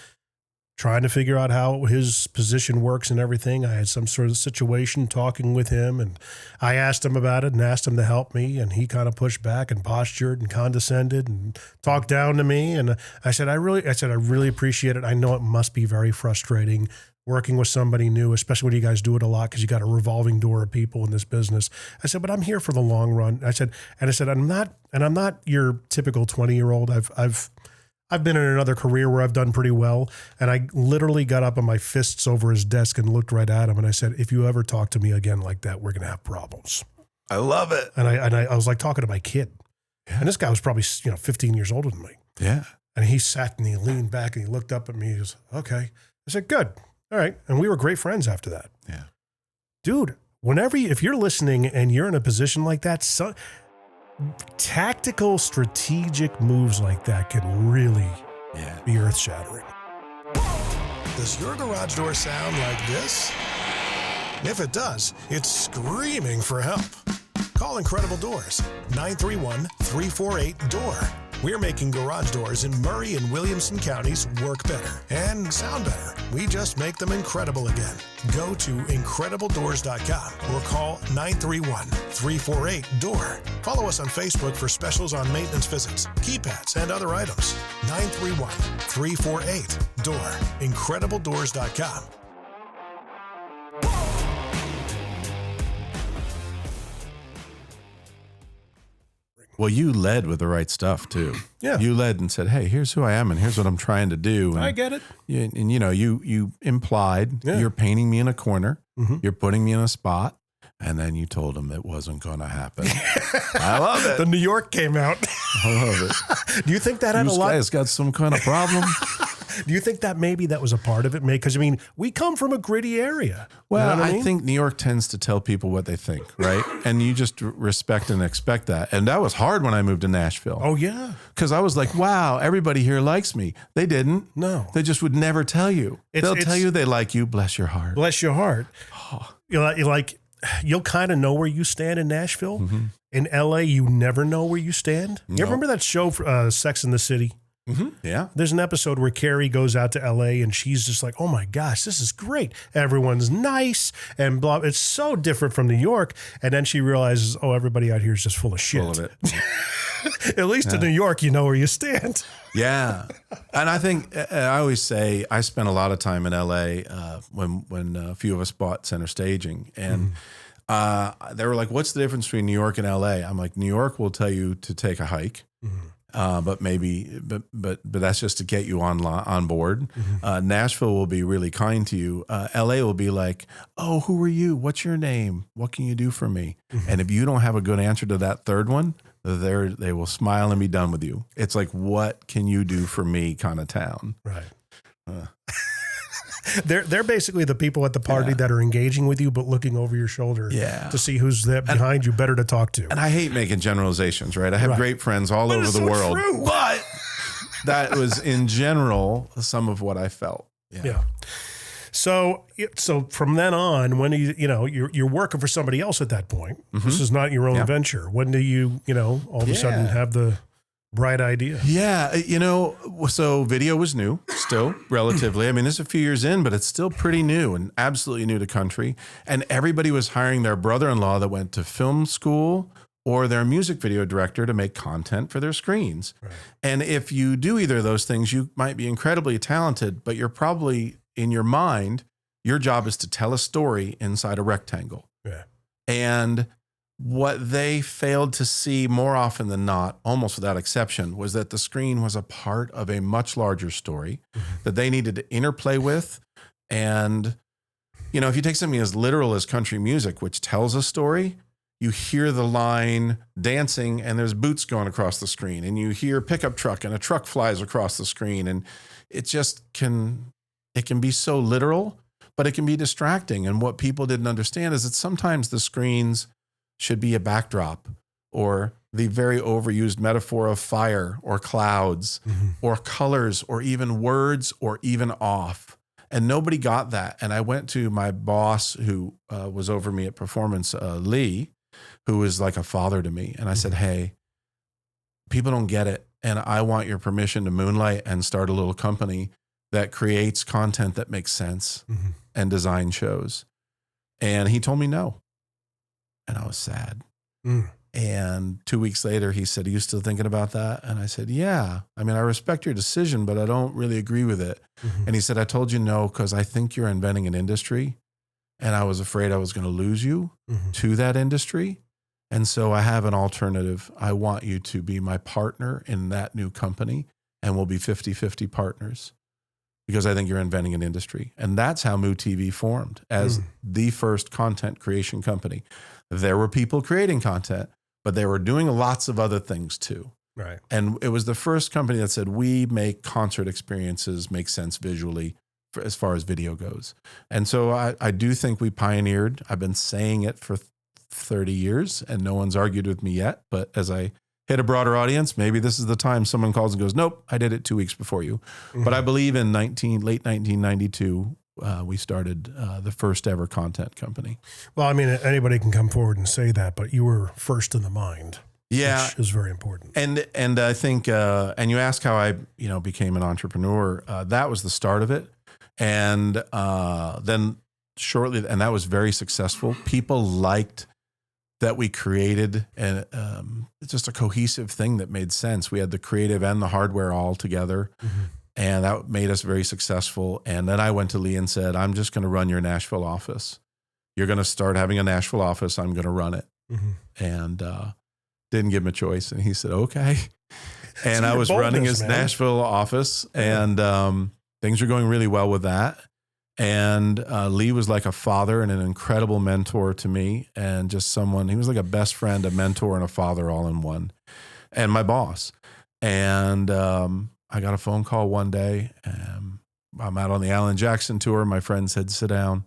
trying to figure out how his position works and everything. I had some sort of situation talking with him, and I asked him about it and asked him to help me, and he kind of pushed back and postured and condescended and talked down to me. And I said, I really appreciate it. I know it must be very frustrating working with somebody new, especially when you guys do it a lot, because you got a revolving door of people in this business. I said, but I'm here for the long run. I said, I'm not your typical 20-year-old. I've been in another career where I've done pretty well. And I literally got up on my fists over his desk and looked right at him. And I said, if you ever talk to me again like that, we're going to have problems. I love it. And I was like talking to my kid. Yeah. And this guy was probably, 15 years older than me. Yeah. And he sat and he leaned back and he looked up at me. He goes, okay. I said, good. All right. And we were great friends after that. Yeah. Dude, if you're listening and you're in a position like that, tactical, strategic moves like that can really be earth-shattering. Does your garage door sound like this? If it does, it's screaming for help. Call Incredible Doors, 931-348-DOOR. We're making garage doors in Murray and Williamson counties work better and sound better. We just make them incredible again. Go to IncredibleDoors.com or call 931-348-DOOR. Follow us on Facebook for specials on maintenance visits, keypads, and other items. 931-348-DOOR. IncredibleDoors.com. Well, you led with the right stuff too. Yeah. You led and said, hey, here's who I am and here's what I'm trying to do. And, I get it. You implied you're painting me in a corner. Mm-hmm. You're putting me in a spot. And then you told him it wasn't going to happen. I love it. The New York came out. I love it. Do you think that had a lot? This guy's got some kind of problem. Do you think that maybe that was a part of it? Because, we come from a gritty area. Well, you know I think New York tends to tell people what they think, right? And you just respect and expect that. And that was hard when I moved to Nashville. Oh, yeah. Because I was like, wow, everybody here likes me. They didn't. No. They just would never tell you. They'll tell you they like you. Bless your heart. Bless your heart. Oh. You'll kind of know where you stand in Nashville. Mm-hmm. In LA, you never know where you stand. You remember that show, Sex and the City? Mm-hmm. Yeah. There's an episode where Carrie goes out to LA and she's just like, oh my gosh, this is great. Everyone's nice and blah. It's so different from New York. And then she realizes, oh, everybody out here is just full of shit. Full of it. At least in New York, you know where you stand. Yeah. And I think, I always say, I spent a lot of time in LA when a few of us bought Center Staging. And they were like, what's the difference between New York and LA? I'm like, New York will tell you to take a hike. Mm-hmm. But that's just to get you on board. Mm-hmm. Nashville will be really kind to you. LA will be like, oh, who are you? What's your name? What can you do for me? Mm-hmm. And if you don't have a good answer to that third one, they will smile and be done with you. It's like, what can you do for me kind of town. Right. They're basically the people at the party that are engaging with you, but looking over your shoulder to see who's there behind you, better to talk to. And I hate making generalizations, right? I have great friends all over the world, but that was in general some of what I felt. Yeah. So from then on, when you're working for somebody else at that point, this is not your own venture. When do you all of a sudden have the bright idea? Yeah. So video was new still relatively. I mean, this is a few years in, but it's still pretty new and absolutely new to country. And everybody was hiring their brother-in-law that went to film school or their music video director to make content for their screens. Right. And if you do either of those things, you might be incredibly talented, but you're probably in your mind, your job is to tell a story inside a rectangle. Yeah. And what they failed to see more often than not, almost without exception, was that the screen was a part of a much larger story that they needed to interplay with. And, if you take something as literal as country music, which tells a story, you hear the line dancing and there's boots going across the screen, and you hear a pickup truck and a truck flies across the screen. And it just it can be so literal, but it can be distracting. And what people didn't understand is that sometimes the screens should be a backdrop, or the very overused metaphor of fire or clouds or colors or even words or even off. And nobody got that. And I went to my boss who was over me at Performance, Lee, who was like a father to me. And I said, hey, people don't get it. And I want your permission to moonlight and start a little company that creates content that makes sense and design shows. And he told me no. And I was sad. And 2 weeks later, he said, are you still thinking about that? And I said, yeah. I mean, I respect your decision, but I don't really agree with it. And he said, I told you no because I think you're inventing an industry. And I was afraid I was going to lose you to that industry. And so I have an alternative. I want you to be my partner in that new company, and we'll be 50-50 partners because I think you're inventing an industry. And that's how Moo TV formed as the first content creation company. There were people creating content, but they were doing lots of other things too. Right. And it was the first company that said, we make concert experiences make sense visually as far as video goes. And so I do think we pioneered. I've been saying it for 30 years and no one's argued with me yet. But as I hit a broader audience, maybe this is the time someone calls and goes, nope, I did it 2 weeks before you. But I believe in late 1992, we started the first ever content company. Well, I mean, anybody can come forward and say that, but you were first in the mind. Yeah, which is very important. And I think, and you ask how I, became an entrepreneur. That was the start of it, and then shortly, and that was very successful. People liked that we created just a cohesive thing that made sense. We had the creative and the hardware all together. And that made us very successful. And then I went to Lee and said, I'm just going to run your Nashville office. You're going to start having a Nashville office. I'm going to run it. And didn't give him a choice. And he said, okay. And I was running his Nashville office, and things were going really well with that. And Lee was like a father and an incredible mentor to me, and just someone, he was like a best friend, a mentor, and a father all in one, and my boss. And I got a phone call one day. I'm out on the Alan Jackson tour. My friend said, sit down.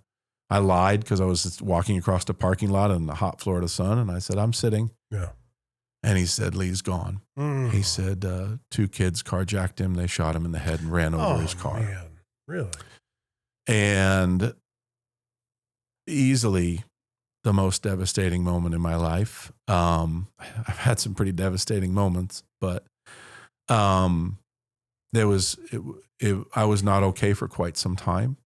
I lied because I was walking across the parking lot in the hot Florida sun. And I said, I'm sitting. Yeah. And he said, Lee's gone. He said, 2 kids carjacked him. They shot him in the head and ran over his car. Man. Really? And easily the most devastating moment in my life. I've had some pretty devastating moments, but I was not okay for quite some time.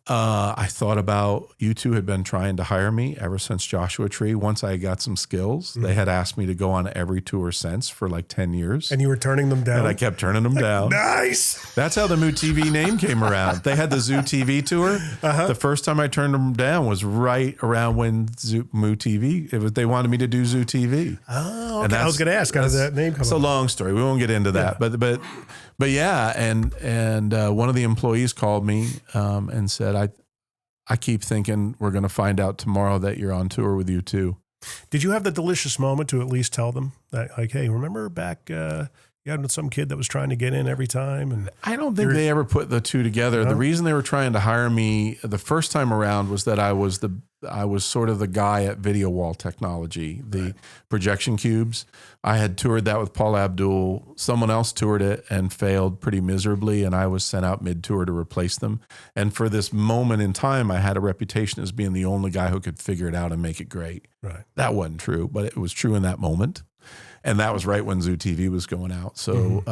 I thought about, U2 had been trying to hire me ever since Joshua Tree. Once I got some skills, they had asked me to go on every tour since for like 10 years. And you were turning them down? And I kept turning them down. Nice. That's how the Moo TV name came around. They had the Zoo TV tour. The first time I turned them down was right around when Moo TV, they wanted me to do Zoo TV. Oh, okay. I was going to ask, how did that name come It's a long story. We won't get into that. But yeah, and one of the employees called me and said, I keep thinking we're going to find out tomorrow that you're on tour with U2. Did you have the delicious moment to at least tell them that, like, hey, remember back you had some kid that was trying to get in every time? And I don't think they ever put the two together. The reason they were trying to hire me the first time around was that I was sort of the guy at Video Wall Technology, the projection cubes. I had toured that with Paul Abdul. Someone else toured it and failed pretty miserably, and I was sent out mid-tour to replace them. And for this moment in time, I had a reputation as being the only guy who could figure it out and make it great. Right. That wasn't true, but it was true in that moment. And that was right when Zoo TV was going out. So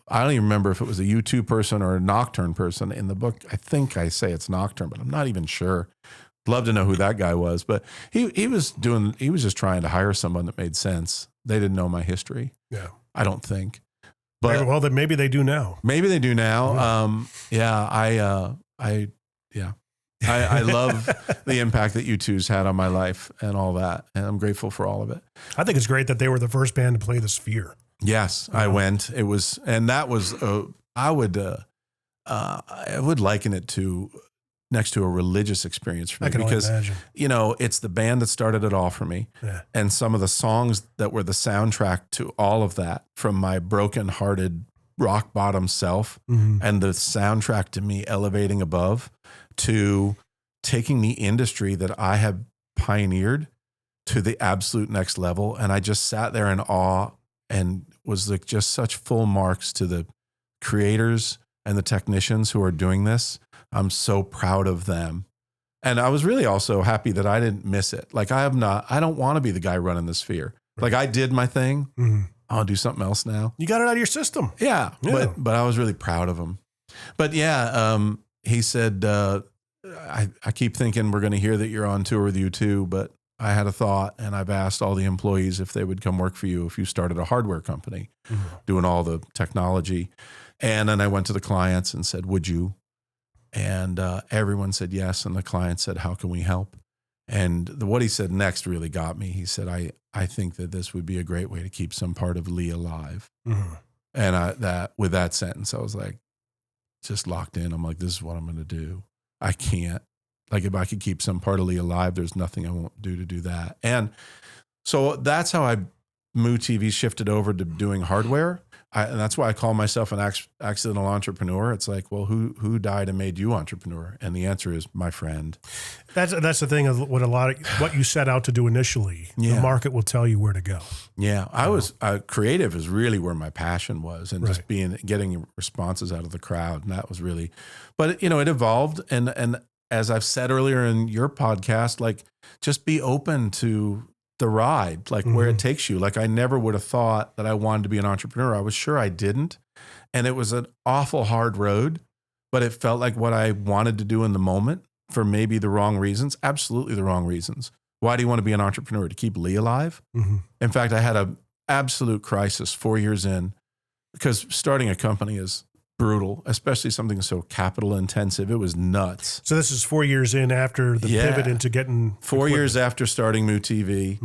I don't even remember if it was a U2 person or a Nocturne person. In the book, I think I say it's Nocturne, but I'm not even sure. Love to know who that guy was. But he was just trying to hire someone that made sense. They didn't know my history. Yeah. I don't think. But well, then maybe they do now. Maybe they do now. I love the impact that U2's had on my life and all that. And I'm grateful for all of it. I think it's great that they were the first band to play the Sphere. Yes, I went. It was, and that was, I would liken it to next to a religious experience for me. I can because, only imagine. you know, it's the band that started it all for me. Yeah. And some of the songs that were the soundtrack to all of that, from my broken-hearted rock bottom self and the soundtrack to me elevating above, to taking the industry that I have pioneered to the absolute next level. And I just sat there in awe and was like just such full marks to the creators and the technicians who are doing this. I'm so proud of them. And I was really also happy that I didn't miss it. Like I don't want to be the guy running the Sphere. Like I did my thing. I'll do something else now. You got it out of your system. Yeah. But I was really proud of him. But yeah, he said, I keep thinking we're going to hear that you're on tour with U2, but I had a thought, and I've asked all the employees if they would come work for you if you started a hardware company doing all the technology. And then I went to the clients and said, would you? And everyone said yes. And the client said, how can we help? And what he said next really got me. He said, I think that this would be a great way to keep some part of Lee alive. And with that sentence, I was like, just locked in. I'm like, this is what I'm going to do. I can't. Like if I could keep some part of Lee alive, there's nothing I won't do to do that. And so that's how Moo TV shifted over to doing hardware. And that's why I call myself an accidental entrepreneur. It's like, well, who died and made you entrepreneur? And the answer is my friend. That's the thing of what you set out to do initially. Yeah. The market will tell you where to go. Yeah, creative is really where my passion was, and just getting responses out of the crowd, and that was really. But you know, it evolved, and as I've said earlier in your podcast, like just be open to the ride, like where it takes you. Like I never would have thought that I wanted to be an entrepreneur. I was sure I didn't. And it was an awful hard road, but it felt like what I wanted to do in the moment for maybe the wrong reasons, absolutely the wrong reasons. Why do you want to be an entrepreneur? To keep Lee alive? In fact, I had an absolute crisis 4 years in, because starting a company is brutal, especially something so capital intensive. It was nuts. So this is 4 years in after the pivot into getting 4 years after starting Moo TV.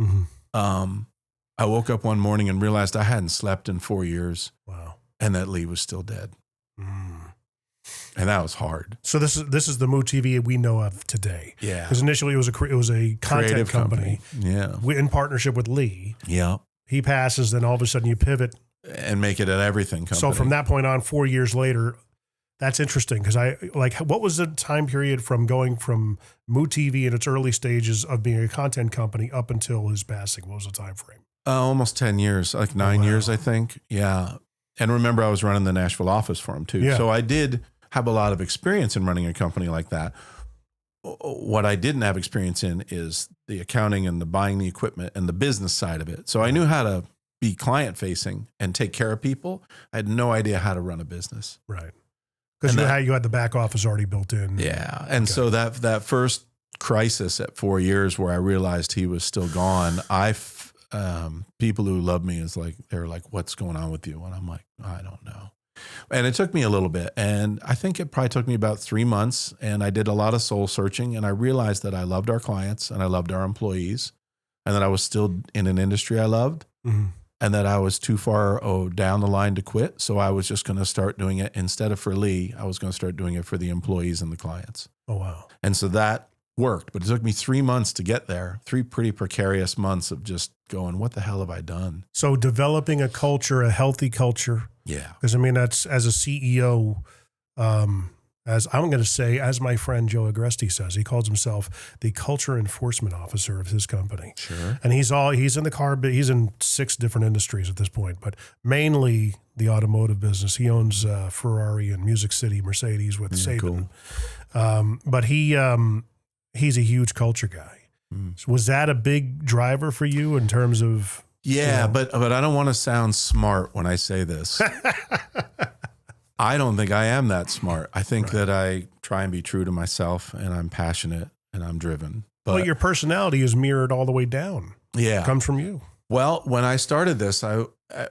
I woke up one morning and realized I hadn't slept in 4 years. Wow. And that Lee was still dead. And that was hard. So this is the Moo TV we know of today. Yeah. Because initially it was a content Creative company. Yeah. In partnership with Lee. Yeah. He passes, then all of a sudden you pivot and make it an everything company. So from that point on, 4 years later, that's interesting, because what was the time period from going from Moo TV in its early stages of being a content company up until his passing? What was the time frame? Almost 10 years, like 9 years, I think. Yeah. And remember, I was running the Nashville office for him too. Yeah. So I did have a lot of experience in running a company like that. What I didn't have experience in is the accounting and the buying the equipment and the business side of it. So I knew how to be client facing and take care of people. I had no idea how to run a business. Right. Because you had the back office already built in. Yeah. And so that first crisis at 4 years where I realized he was still gone, people who love me they're like, what's going on with you? And I'm like, I don't know. And it took me a little bit. And I think it probably took me about 3 months, and I did a lot of soul searching, and I realized that I loved our clients and I loved our employees, and that I was still in an industry I loved. And that I was too far down the line to quit. So I was just going to start doing it instead of for Lee. I was going to start doing it for the employees and the clients. Oh, wow. And so that worked, but it took me 3 months to get there. 3 pretty precarious months of just going, what the hell have I done? So developing a culture, a healthy culture. Yeah. Because I mean, that's as a CEO, as I'm going to say, as my friend Joe Agresti says, he calls himself the culture enforcement officer of his company. Sure. And he's in the car, but he's in 6 different industries at this point, but mainly the automotive business. He owns Ferrari and Music City, Mercedes with Saban. Cool. But he's a huge culture guy. So was that a big driver for you in terms of? Yeah, but I don't want to sound smart when I say this. I don't think I am that smart. I think that I try and be true to myself, and I'm passionate and I'm driven. But your personality is mirrored all the way down. Yeah. It comes from you. Well, when I started this, I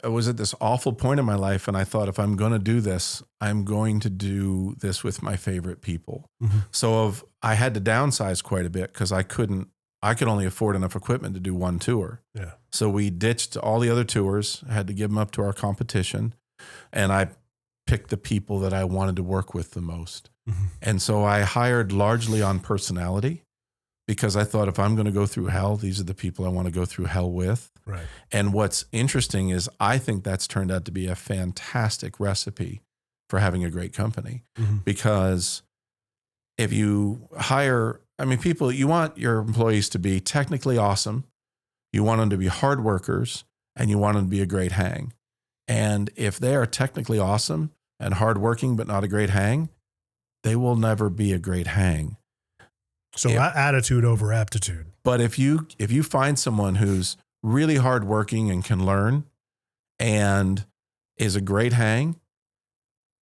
was at this awful point in my life, and I thought, if I'm going to do this, I'm going to do this with my favorite people. So I had to downsize quite a bit because I could only afford enough equipment to do one tour. Yeah. So we ditched all the other tours, had to give them up to our competition, and I picked the people that I wanted to work with the most. Mm-hmm. And so I hired largely on personality because I thought if I'm going to go through hell, these are the people I want to go through hell with. Right. And what's interesting is I think that's turned out to be a fantastic recipe for having a great company, because if you hire, people, you want your employees to be technically awesome. You want them to be hard workers, and you want them to be a great hang. And if they are technically awesome and hardworking, but not a great hang, they will never be a great hang. So attitude over aptitude. But if you find someone who's really hardworking and can learn and is a great hang,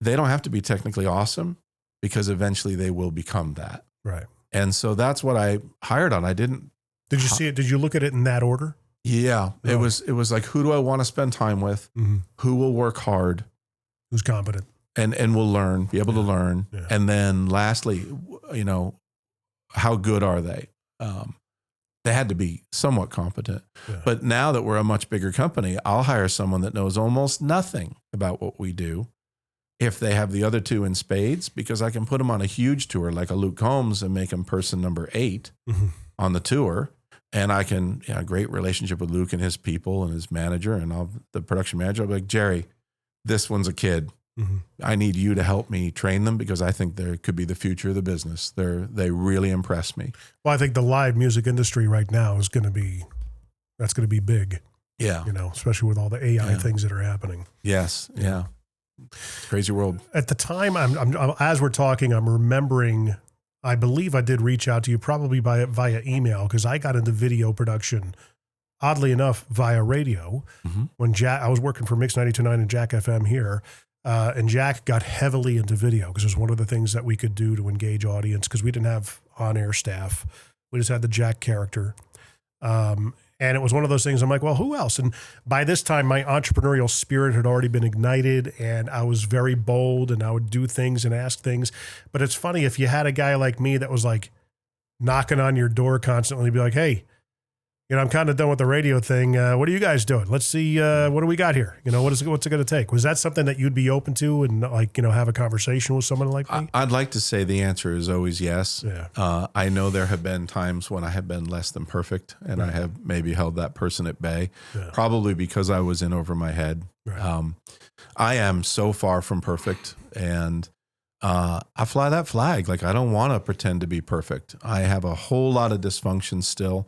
they don't have to be technically awesome, because eventually they will become that. Right. And so that's what I hired on. I didn't. Did you see it? Did you look at it in that order? Yeah. Oh. It was like, who do I want to spend time with? Mm-hmm. Who will work hard? Who's competent? And will learn, be able to learn. Yeah. And then lastly, how good are they? They had to be somewhat competent. Yeah. But now that we're a much bigger company, I'll hire someone that knows almost nothing about what we do, if they have the other two in spades, because I can put them on a huge tour like a Luke Combs and make them person number 8 on the tour. And I can, a great relationship with Luke and his people and his manager and the production manager. I'll be like, Jerry, this one's a kid. I need you to help me train them, because I think they could be the future of the business. They really impress me. Well, I think the live music industry right now is going to be big. Yeah. Especially with all the AI things that are happening. Yes. Yeah. Crazy world. At the time, I'm as we're talking, I'm remembering, I believe I did reach out to you probably via email, because I got into video production, oddly enough, via radio. When I was working for Mix 92.9 and Jack FM here. And Jack got heavily into video, because it was one of the things that we could do to engage audience, because we didn't have on-air staff. We just had the Jack character. And it was one of those things I'm like, well, who else? And by this time, my entrepreneurial spirit had already been ignited, and I was very bold, and I would do things and ask things. But it's funny, if you had a guy like me that was like knocking on your door constantly, be like, hey, I'm kind of done with the radio thing. What are you guys doing? Let's see. What do we got here? What's it going to take? Was that something that you'd be open to and have a conversation with someone like me? I'd like to say the answer is always yes. Yeah. I know there have been times when I have been less than perfect, and I have maybe held that person at bay, probably because I was in over my head. Right. I am so far from perfect, and I fly that flag. Like, I don't want to pretend to be perfect. I have a whole lot of dysfunction still.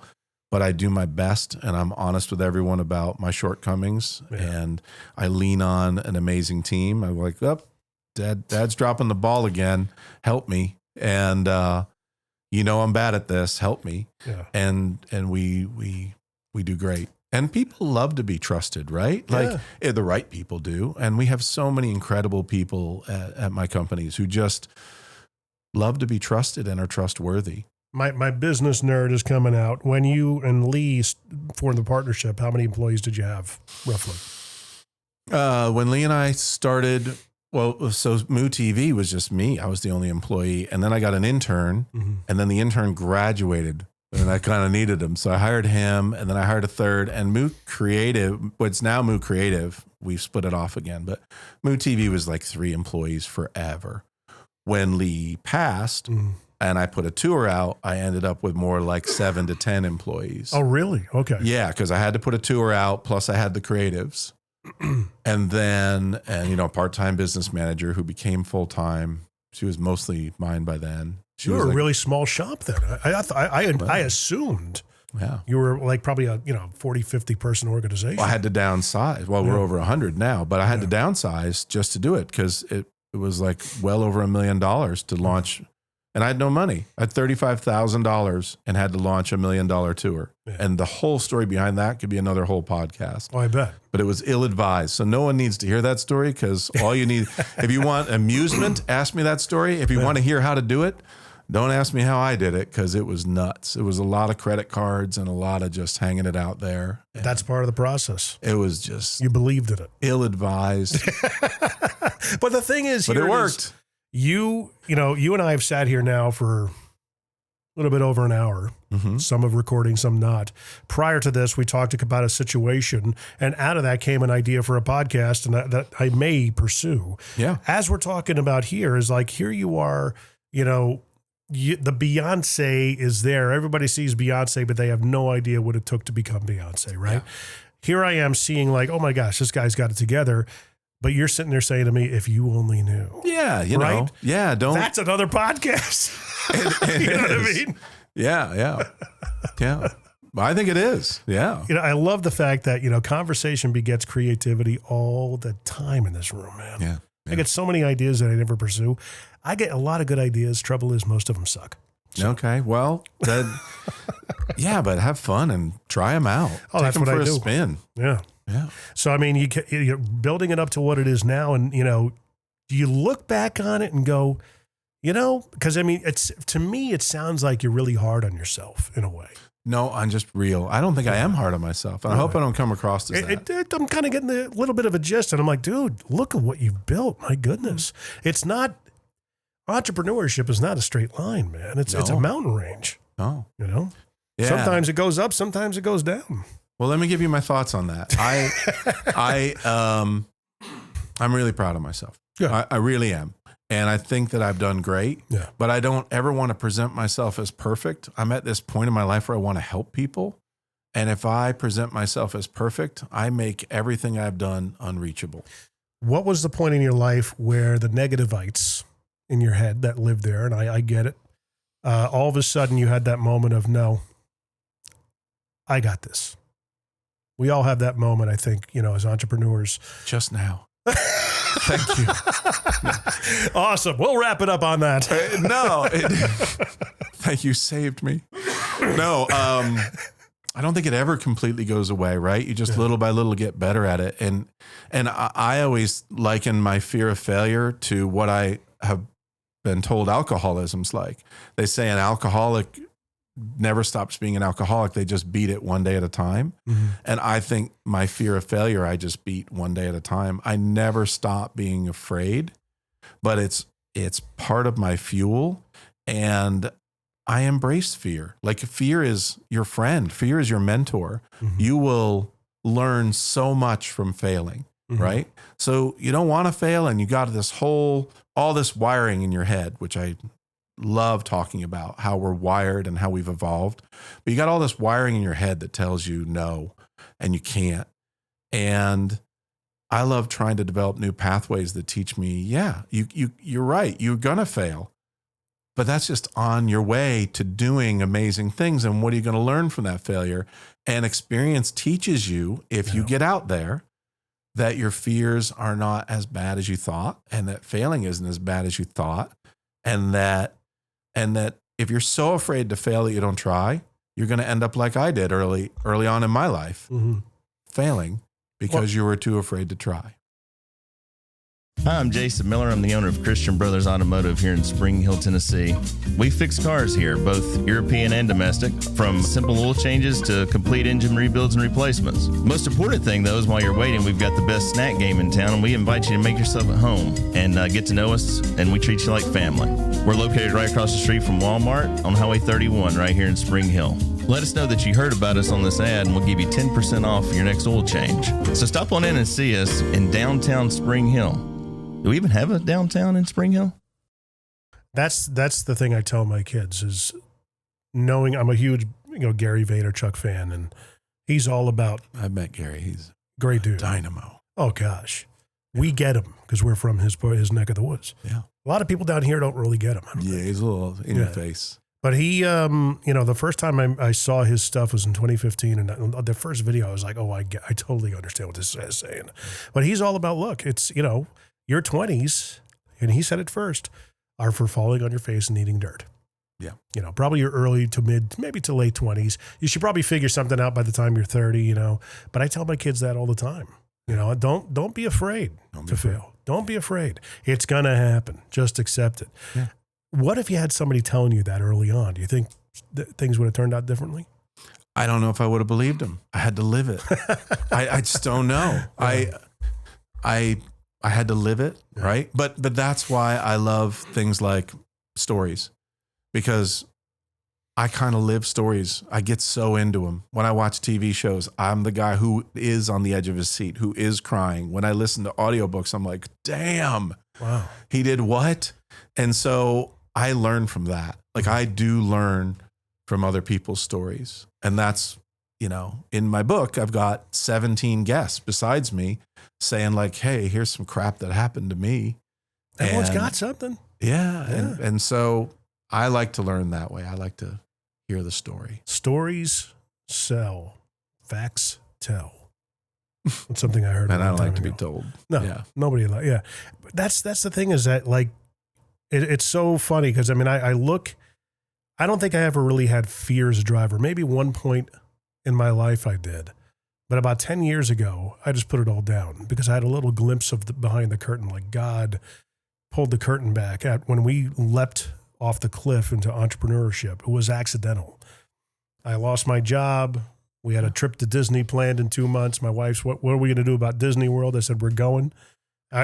But I do my best, and I'm honest with everyone about my shortcomings, and I lean on an amazing team. I'm like, Dad's dropping the ball again. Help me. And, I'm bad at this. Help me. Yeah. And we do great. And people love to be trusted, right? Like the right people do. And we have so many incredible people at my companies who just love to be trusted and are trustworthy. My business nerd is coming out. When you and Lee formed the partnership, how many employees did you have, roughly? When Lee and I started, so Moo TV was just me. I was the only employee. And then I got an intern, and then the intern graduated, and I kind of needed him. So I hired him, and then I hired a third. And Moo Creative, what's now Moo Creative, we've split it off again. But Moo TV was like 3 employees forever. When Lee passed... and I put a tour out, I ended up with more like 7 to 10 employees. Oh, really? Okay. Yeah, because I had to put a tour out, plus I had the creatives. And then, part-time business manager who became full-time. She was mostly mine by then. You were a really small shop then. I assumed you were like probably a 40, 50 person organization. Well, I had to downsize. Well, we're over 100 now, but I had to downsize just to do it, because it was like well over $1 million to launch. And I had no money. I had $35,000 and had to launch $1 million tour. Yeah. And the whole story behind that could be another whole podcast. Oh, I bet. But it was ill-advised. So no one needs to hear that story, because all you need, if you want amusement, ask me that story. If you want to hear how to do it, don't ask me how I did it, because it was nuts. It was a lot of credit cards and a lot of just hanging it out there. And that's part of the process. It was just... You believed in it. Ill-advised. But the thing is... But it worked. You and I have sat here now for a little bit over an hour, some of recording, some not. Prior to this, we talked about a situation, and out of that came an idea for a podcast, and that I may pursue. Yeah. As we're talking about here is like, here you are, the Beyonce is there. Everybody sees Beyonce, but they have no idea what it took to become Beyonce, right? Yeah. Here I am seeing like, oh my gosh, this guy's got it together. But you're sitting there saying to me, if you only knew. Yeah, you know. Yeah, don't. That's another podcast. It you know is. what I mean? Yeah. I think it is. Yeah. I love the fact that, conversation begets creativity all the time in this room, man. Yeah. I get so many ideas that I never pursue. I get a lot of good ideas. Trouble is, most of them suck. So. Okay. Well, then, yeah, but have fun and try them out. Oh, Take that's them what for I do. a spin. Yeah. Yeah. So, I mean, you're building it up to what it is now. And, do you look back on it and go, because I mean, to me, it sounds like you're really hard on yourself in a way. No, I'm just real. I don't think I am hard on myself. And I hope I don't come across as that. I'm kind of getting a little bit of a gist. And I'm like, dude, look at what you've built. My goodness. It's not, entrepreneurship is not a straight line, man. It's a mountain range. Oh. Yeah. Sometimes it goes up, sometimes it goes down. Well, let me give you my thoughts on that. I'm really proud of myself. Yeah. I really am. And I think that I've done great, but I don't ever want to present myself as perfect. I'm at this point in my life where I want to help people. And if I present myself as perfect, I make everything I've done unreachable. What was the point in your life where the negativites in your head that lived there, and I get it, all of a sudden you had that moment of, no, I got this. We all have that moment, I think, as entrepreneurs. Just now. Thank you. Awesome. We'll wrap it up on that. Thank you. Saved me. No, I don't think it ever completely goes away, right? You just little by little get better at it. And I always liken my fear of failure to what I have been told alcoholism's like. They say an alcoholic never stops being an alcoholic. They just beat it one day at a time. Mm-hmm. And I think my fear of failure, I just beat one day at a time. I never stop being afraid, but it's part of my fuel. And I embrace fear. Like, fear is your friend. Fear is your mentor. Mm-hmm. You will learn so much from failing, right? So you don't want to fail, and you got all this wiring in your head, which I love talking about, how we're wired and how we've evolved. But you got all this wiring in your head that tells you no, and you can't. And I love trying to develop new pathways that teach me, you're right. You're going to fail, but that's just on your way to doing amazing things. And what are you going to learn from that failure? And experience teaches you, if you get out there, that your fears are not as bad as you thought, and that failing isn't as bad as you thought. And that if you're so afraid to fail that you don't try, you're going to end up like I did early on in my life, failing because you were too afraid to try. Hi, I'm Jason Miller. I'm the owner of Christian Brothers Automotive here in Spring Hill, Tennessee. We fix cars here, both European and domestic, from simple oil changes to complete engine rebuilds and replacements. Most important thing, though, is while you're waiting, we've got the best snack game in town, and we invite you to make yourself at home and get to know us, and we treat you like family. We're located right across the street from Walmart on Highway 31 right here in Spring Hill. Let us know that you heard about us on this ad, and we'll give you 10% off your next oil change. So stop on in and see us in downtown Spring Hill. Do we even have a downtown in Spring Hill? That's the thing I tell my kids is knowing I'm a huge Gary Vaynerchuk fan, and he's all about. I've met Gary. He's a great dude. Dynamo. Oh gosh, we get him because we're from his neck of the woods. Yeah, a lot of people down here don't really get him. He's a little in your face. But he, the first time I saw his stuff was in 2015, and the first video I was like, oh, I totally understand what this is saying. But he's all about, look, it's your 20s, and he said it first, are for falling on your face and eating dirt. Yeah. Probably your early to mid, maybe to late 20s. You should probably figure something out by the time you're 30, But I tell my kids that all the time. Don't be afraid to fail. Don't be afraid. It's going to happen. Just accept it. Yeah. What if you had somebody telling you that early on? Do you think things would have turned out differently? I don't know if I would have believed him. I had to live it. I just don't know. Yeah. I had to live it, right? But that's why I love things like stories, because I kind of live stories. I get so into them. When I watch TV shows, I'm the guy who is on the edge of his seat, who is crying. When I listen to audiobooks, I'm like, damn, wow, he did what? And so I learn from that. Like I do learn from other people's stories. And that's, in my book, I've got 17 guests besides me saying like, hey, here's some crap that happened to me. Everyone's got something. Yeah. And so I like to learn that way. I like to hear the story. Stories sell, facts tell. That's something I heard. And I don't like to be told. No, nobody like. Yeah, but that's the thing is that like, it's so funny because I look. I don't think I ever really had fear as a driver. Maybe one point in my life I did, but about 10 years ago, I just put it all down because I had a little glimpse of behind the curtain, like God pulled the curtain back at when we leapt off the cliff into entrepreneurship. It was accidental. I lost my job. We had a trip to Disney planned in 2 months. My wife's, what are we going to do about Disney World? I said, we're going.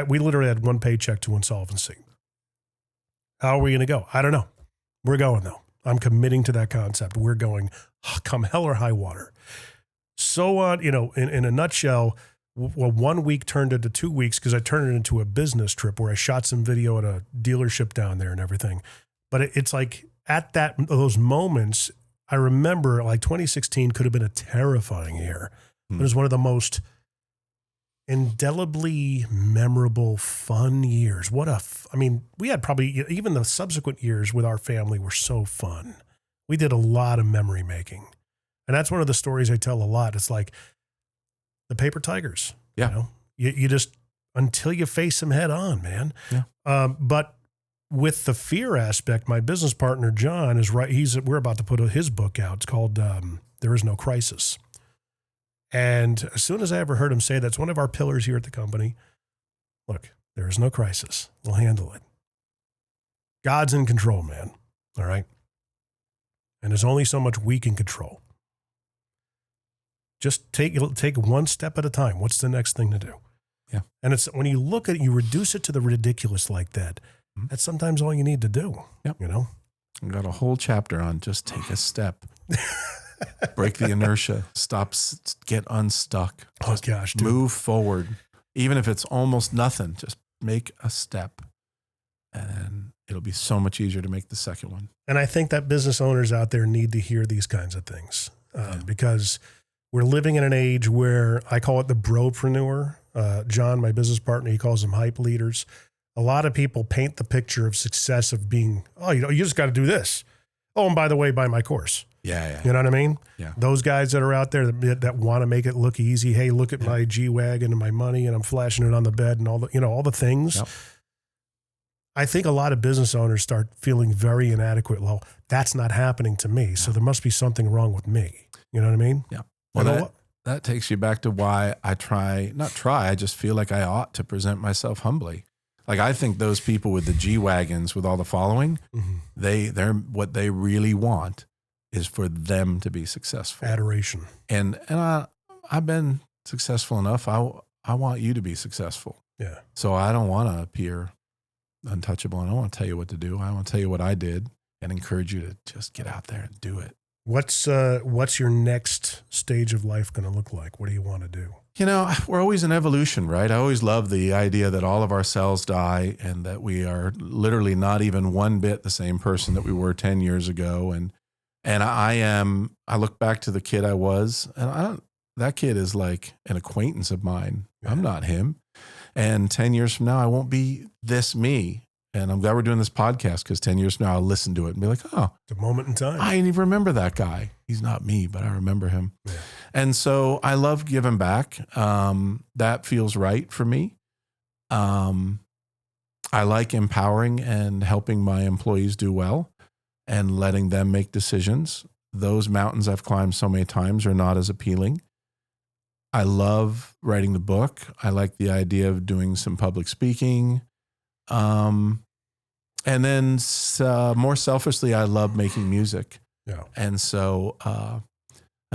We literally had one paycheck to insolvency. How are we going to go? I don't know. We're going though. I'm committing to that concept. We're going come hell or high water. So in a nutshell, well, 1 week turned into 2 weeks because I turned it into a business trip where I shot some video at a dealership down there and everything. But it's like at those moments, I remember like 2016 could have been a terrifying year. It was one of the most indelibly memorable, fun years. We had probably even the subsequent years with our family were so fun. We did a lot of memory making. And that's one of the stories I tell a lot. It's like the paper tigers. Yeah. You just, until you face them head on, man. Yeah. But with the fear aspect, my business partner, John, is right. We're about to put his book out. It's called There Is No Crisis. And as soon as I ever heard him say that's one of our pillars here at the company, look, there is no crisis. We'll handle it. God's in control, man. All right. And there's only so much we can control. Just take one step at a time. What's the next thing to do? Yeah. And it's when you look at it, you reduce it to the ridiculous like that. That's sometimes all you need to do. Yep. I've got a whole chapter on just take a step. Break the inertia. Get unstuck. Oh gosh, dude. Move forward. Even if it's almost nothing, just make a step. And it'll be so much easier to make the second one. And I think that business owners out there need to hear these kinds of things because we're living in an age where I call it the bropreneur. John, my business partner, he calls them hype leaders. A lot of people paint the picture of success of being, you just got to do this. Oh, and by the way, buy my course. Yeah. You know what I mean? Yeah. Those guys that are out there that want to make it look easy. Hey, look at my G-Wagon and my money and I'm flashing it on the bed and all the things. Yep. I think a lot of business owners start feeling very inadequate. Well, that's not happening to me. So there must be something wrong with me. You know what I mean? Yeah. Well, that takes you back to why I I just feel like I ought to present myself humbly. Like I think those people with the G-Wagons with all the following, they're what they really want is for them to be successful. Adoration. And I've been successful enough. I want you to be successful. Yeah. So I don't want to appear untouchable. I don't want to tell you what to do. I want to tell you what I did and encourage you to just get out there and do it. What's your next stage of life going to look like? What do you want to do? We're always in evolution, right? I always love the idea that all of our cells die and that we are literally not even one bit the same person that we were 10 years ago. And I look back to the kid I was, and that kid is like an acquaintance of mine. Yeah. I'm not him. And 10 years from now, I won't be this me. And I'm glad we're doing this podcast because 10 years from now, I'll listen to it and be like, oh, it's a moment in time. I didn't even remember that guy. He's not me, but I remember him. Yeah. And so I love giving back. That feels right for me. I like empowering and helping my employees do well and letting them make decisions. Those mountains I've climbed so many times are not as appealing. I love writing the book. I like the idea of doing some public speaking. And then more selfishly, I love making music. Yeah. And so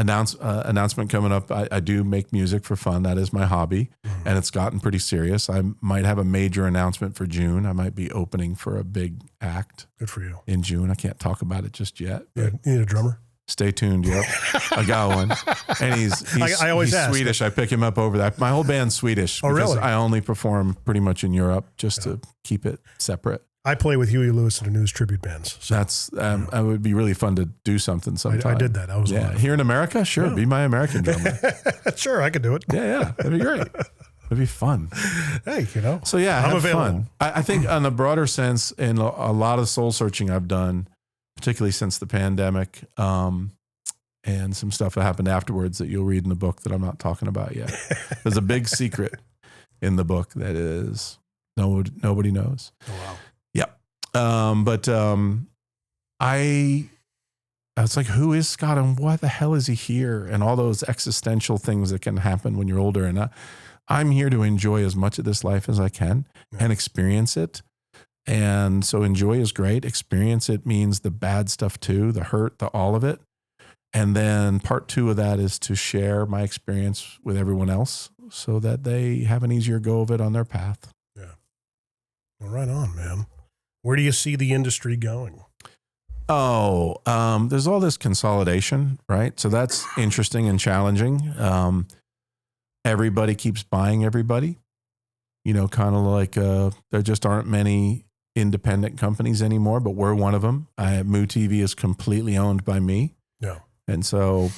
announcement coming up. I do make music for fun. That is my hobby, and it's gotten pretty serious. I might have a major announcement for June. I might be opening for a big act. Good for you. In June. I can't talk about it just yet. Yeah, you need a drummer? Stay tuned. Yep. I got one. And he's Swedish. I pick him up over that. My whole band's Swedish. Oh, really? I only perform pretty much in Europe just to keep it separate. I play with Huey Lewis in the News tribute bands. So. That's it would be really fun to do something sometime. I did that. I was here in America. Sure, be my American drummer. Sure, I could do it. Yeah, that'd be great. It'd be fun. Hey, So yeah, I'm have available. fun. I think on a broader sense, in a lot of soul searching I've done, particularly since the pandemic, and some stuff that happened afterwards that you'll read in the book that I'm not talking about yet. There's a big secret in the book that is nobody knows. Oh wow. I was like, who is Scott and why the hell is he here? And all those existential things that can happen when you're older. And I'm here to enjoy as much of this life as I can and experience it. And so enjoy is great. Experience it means the bad stuff too, the hurt, all of it. And then part 2 of that is to share my experience with everyone else so that they have an easier go of it on their path. Yeah. Well, right on, man. Where do you see the industry going? There's all this consolidation, right? So that's interesting and challenging. Everybody keeps buying everybody, kind of like there just aren't many independent companies anymore, but we're one of them. Moo TV is completely owned by me. Yeah. And so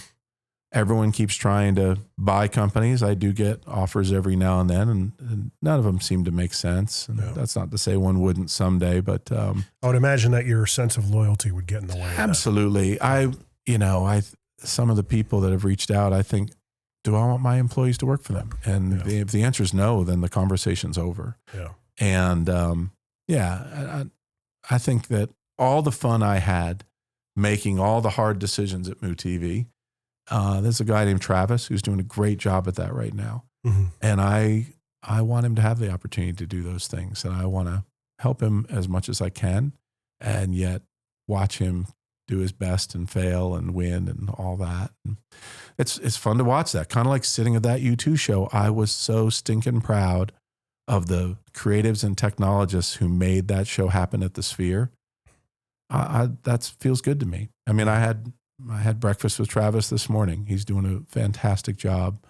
everyone keeps trying to buy companies. I do get offers every now and then, and none of them seem to make sense. And that's not to say one wouldn't someday, but I would imagine that your sense of loyalty would get in the way. Absolutely. Some of the people that have reached out, I think, do I want my employees to work for them? And if the answer is no, then the conversation's over. Yeah. And I think that all the fun I had making all the hard decisions at Moo TV. There's a guy named Travis who's doing a great job at that right now. Mm-hmm. And I want him to have the opportunity to do those things. And I want to help him as much as I can and yet watch him do his best and fail and win and all that. And it's fun to watch that. Kind of like sitting at that U2 show. I was so stinking proud of the creatives and technologists who made that show happen at the Sphere. That feels good to me. I mean, I had breakfast with Travis this morning. He's doing a fantastic job,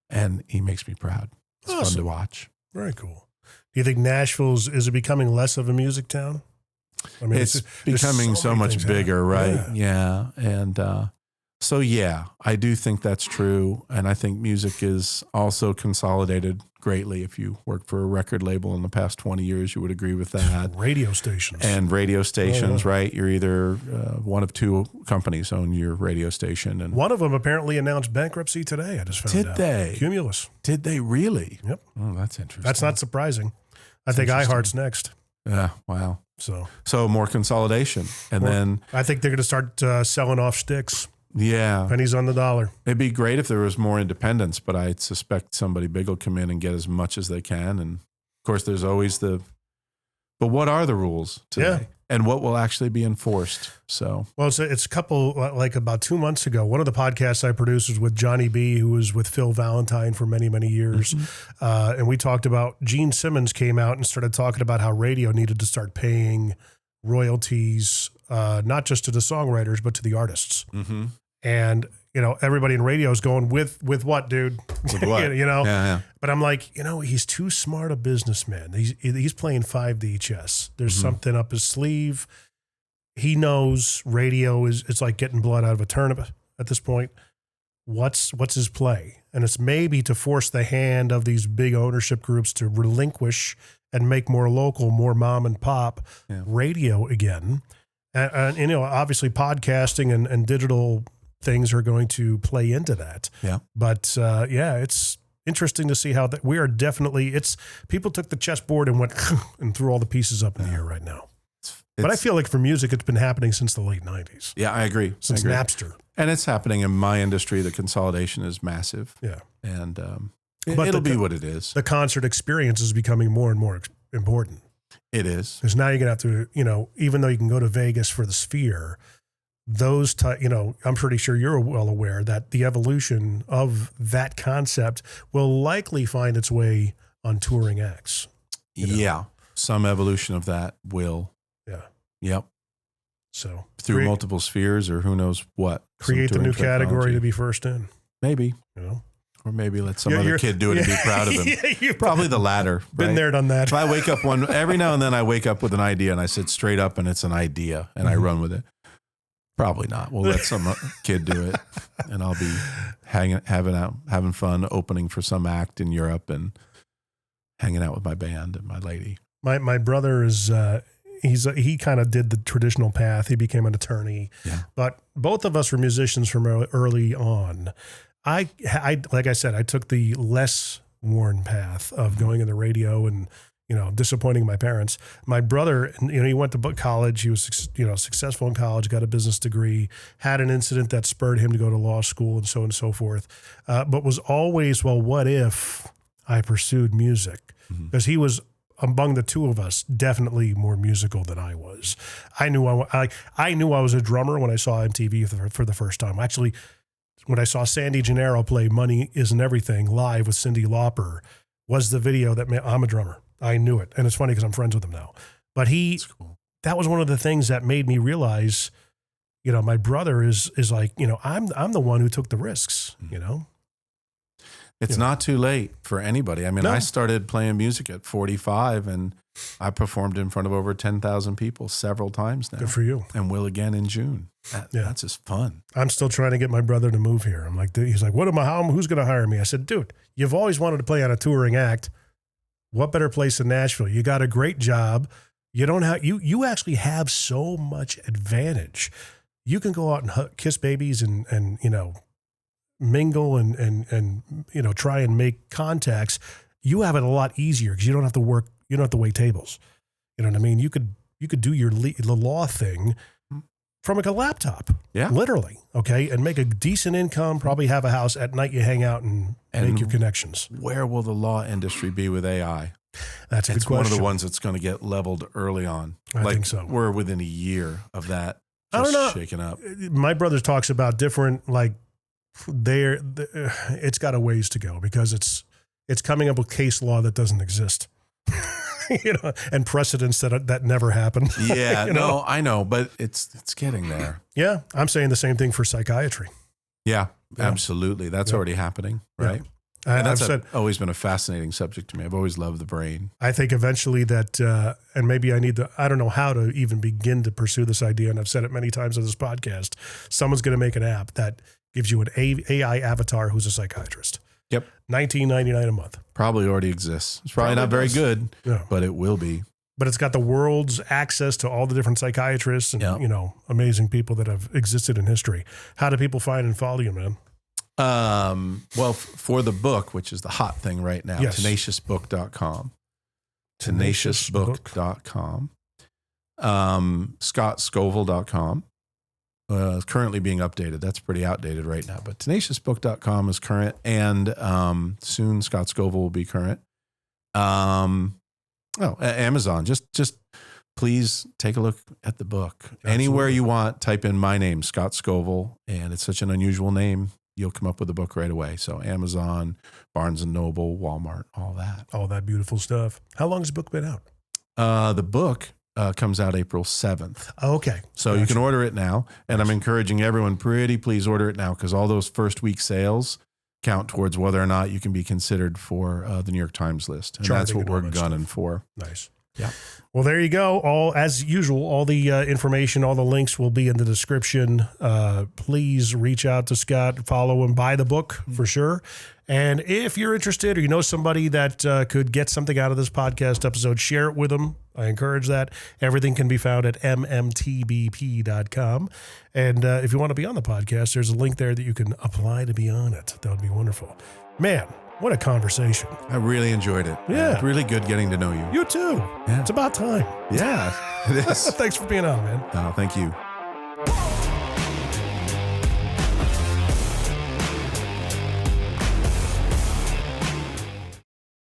and he makes me proud. It's fun to watch. Very cool. Do you think Nashville's is it becoming less of a music town? I mean, it's becoming so much bigger, right? Yeah. And so, I do think that's true. And I think music is also consolidated greatly. If you work for a record label in the past 20 years, you would agree with that. Radio stations. Right? You're either one of 2 companies own your radio station. And one of them apparently announced bankruptcy today. I just found out. Did they? Cumulus. Did they really? Yep. Oh, that's interesting. That's not surprising. I think iHeart's next. Yeah. Wow. So more consolidation. And then I think they're going to start selling off sticks. Yeah. Pennies on the dollar. It'd be great if there was more independence, but I suspect somebody big will come in and get as much as they can. And of course, there's always but what are the rules today? And what will actually be enforced? So, well, it's a couple, like about 2 months ago, one of the podcasts I produced was with Johnny B, who was with Phil Valentine for many, many years. Mm-hmm. And we talked about Gene Simmons came out and started talking about how radio needed to start paying royalties, not just to the songwriters, but to the artists. Mm-hmm. And, everybody in radio is going with what, dude? With what? Yeah. But I'm like, he's too smart a businessman. He's playing 5D chess. There's something up his sleeve. He knows radio it's like getting blood out of a turnip at this point. What's his play? And it's maybe to force the hand of these big ownership groups to relinquish and make more local, more mom and pop radio again. And obviously podcasting and digital things are going to play into that. Yeah. But it's interesting to see how that we are definitely, people took the chessboard and went and threw all the pieces up in the air right now. But I feel like for music, it's been happening since the late 90s. Yeah, I agree. Since Napster. And it's happening in my industry. The consolidation is massive. Yeah. And it'll be what it is. The concert experience is becoming more and more important. It is. Because now you're going to have to, even though you can go to Vegas for the Sphere, those, I'm pretty sure you're well aware that the evolution of that concept will likely find its way on touring acts. Yeah. Some evolution of that will. Yeah. Yep. So through multiple spheres or who knows what. Create the new category to be first in. Maybe. Or maybe let some other kid do it and be proud of him. Probably the latter. Been right? there, done that. If I wake up every now and then I wake up with an idea and I sit straight up and it's an idea and I run with it. Probably not. We'll let some kid do it and I'll be having fun opening for some act in Europe and hanging out with my band and my lady. My brother is, he kind of did the traditional path. He became an attorney, but both of us were musicians from early on. I like I said, I took the less worn path of going in the radio and, disappointing my parents. My brother, he went to college. He was, successful in college, got a business degree, had an incident that spurred him to go to law school and so on and so forth. But was always, well, what if I pursued music? Because he was, among the two of us, definitely more musical than I was. I knew I was a drummer when I saw MTV for the first time. Actually, when I saw Sandy Gennaro play Money Isn't Everything live with Cyndi Lauper, was the video that I'm a drummer. I knew it. And it's funny because I'm friends with him now. But that was one of the things that made me realize, my brother is like, I'm the one who took the risks, It's not too late for anybody. I mean, I started playing music at 45 and I performed in front of over 10,000 people several times now. Good for you. And will again in June. That's just fun. I'm still trying to get my brother to move here. I'm like, he's like, who's going to hire me? I said, dude, you've always wanted to play on a touring act. What better place than Nashville? You got a great job. You don't have, you actually have so much advantage. You can go out and kiss babies and mingle and try and make contacts. You have it a lot easier because you don't have to work. You don't have to wait tables. You know what I mean? You could do the law thing from like a laptop. Yeah. Literally. Okay. And make a decent income, probably have a house. At night you hang out and make your connections. Where will the law industry be with AI? That's a good question. It's one of the ones that's going to get leveled early on. I think so. We're within a year of that just I don't know. shaking up. My brother talks about different, it's got a ways to go because it's coming up with case law that doesn't exist. And precedents that never happened. Yeah, no, I know, but it's getting there. Yeah, I'm saying the same thing for psychiatry. Yeah, absolutely. That's already happening, right? Yeah. And that's always been a fascinating subject to me. I've always loved the brain. I think eventually that, and maybe I don't know how to even begin to pursue this idea, and I've said it many times on this podcast, someone's going to make an app that gives you an AI avatar who's a psychiatrist. Yep. $19.99 a month. Probably already exists. It's probably not very good, but it will be. But it's got the world's access to all the different psychiatrists and, amazing people that have existed in history. How do people find and follow you, man? Well, for the book, which is the hot thing right now, tenaciousbook.com. Tenaciousbook.com. ScottScovill.com. Currently being updated. That's pretty outdated right now, but tenaciousbook.com is current, and soon Scott Scovill will be current. Amazon. Just please take a look at the book. Absolutely. Anywhere you want, type in my name, Scott Scovill, and it's such an unusual name. You'll come up with the book right away. So Amazon, Barnes & Noble, Walmart, all that. All that beautiful stuff. How long has the book been out? The book comes out April 7th. Okay. So you can order it now. And I'm encouraging everyone, please order it now because all those first week sales count towards whether or not you can be considered for the New York Times list. And that's what we're gunning for. Nice. Yeah. Well, there you go. As usual, all the information, all the links will be in the description. Please reach out to Scott, follow him, buy the book for sure. And if you're interested or you know somebody that could get something out of this podcast episode, share it with them. I encourage that. Everything can be found at mmtbp.com. And if you want to be on the podcast, there's a link there that you can apply to be on it. That would be wonderful. Man, what a conversation. I really enjoyed it. Yeah. It's really good getting to know you. You too. Yeah. It's about time. Yeah, it is. Thanks for being on, man. No, thank you.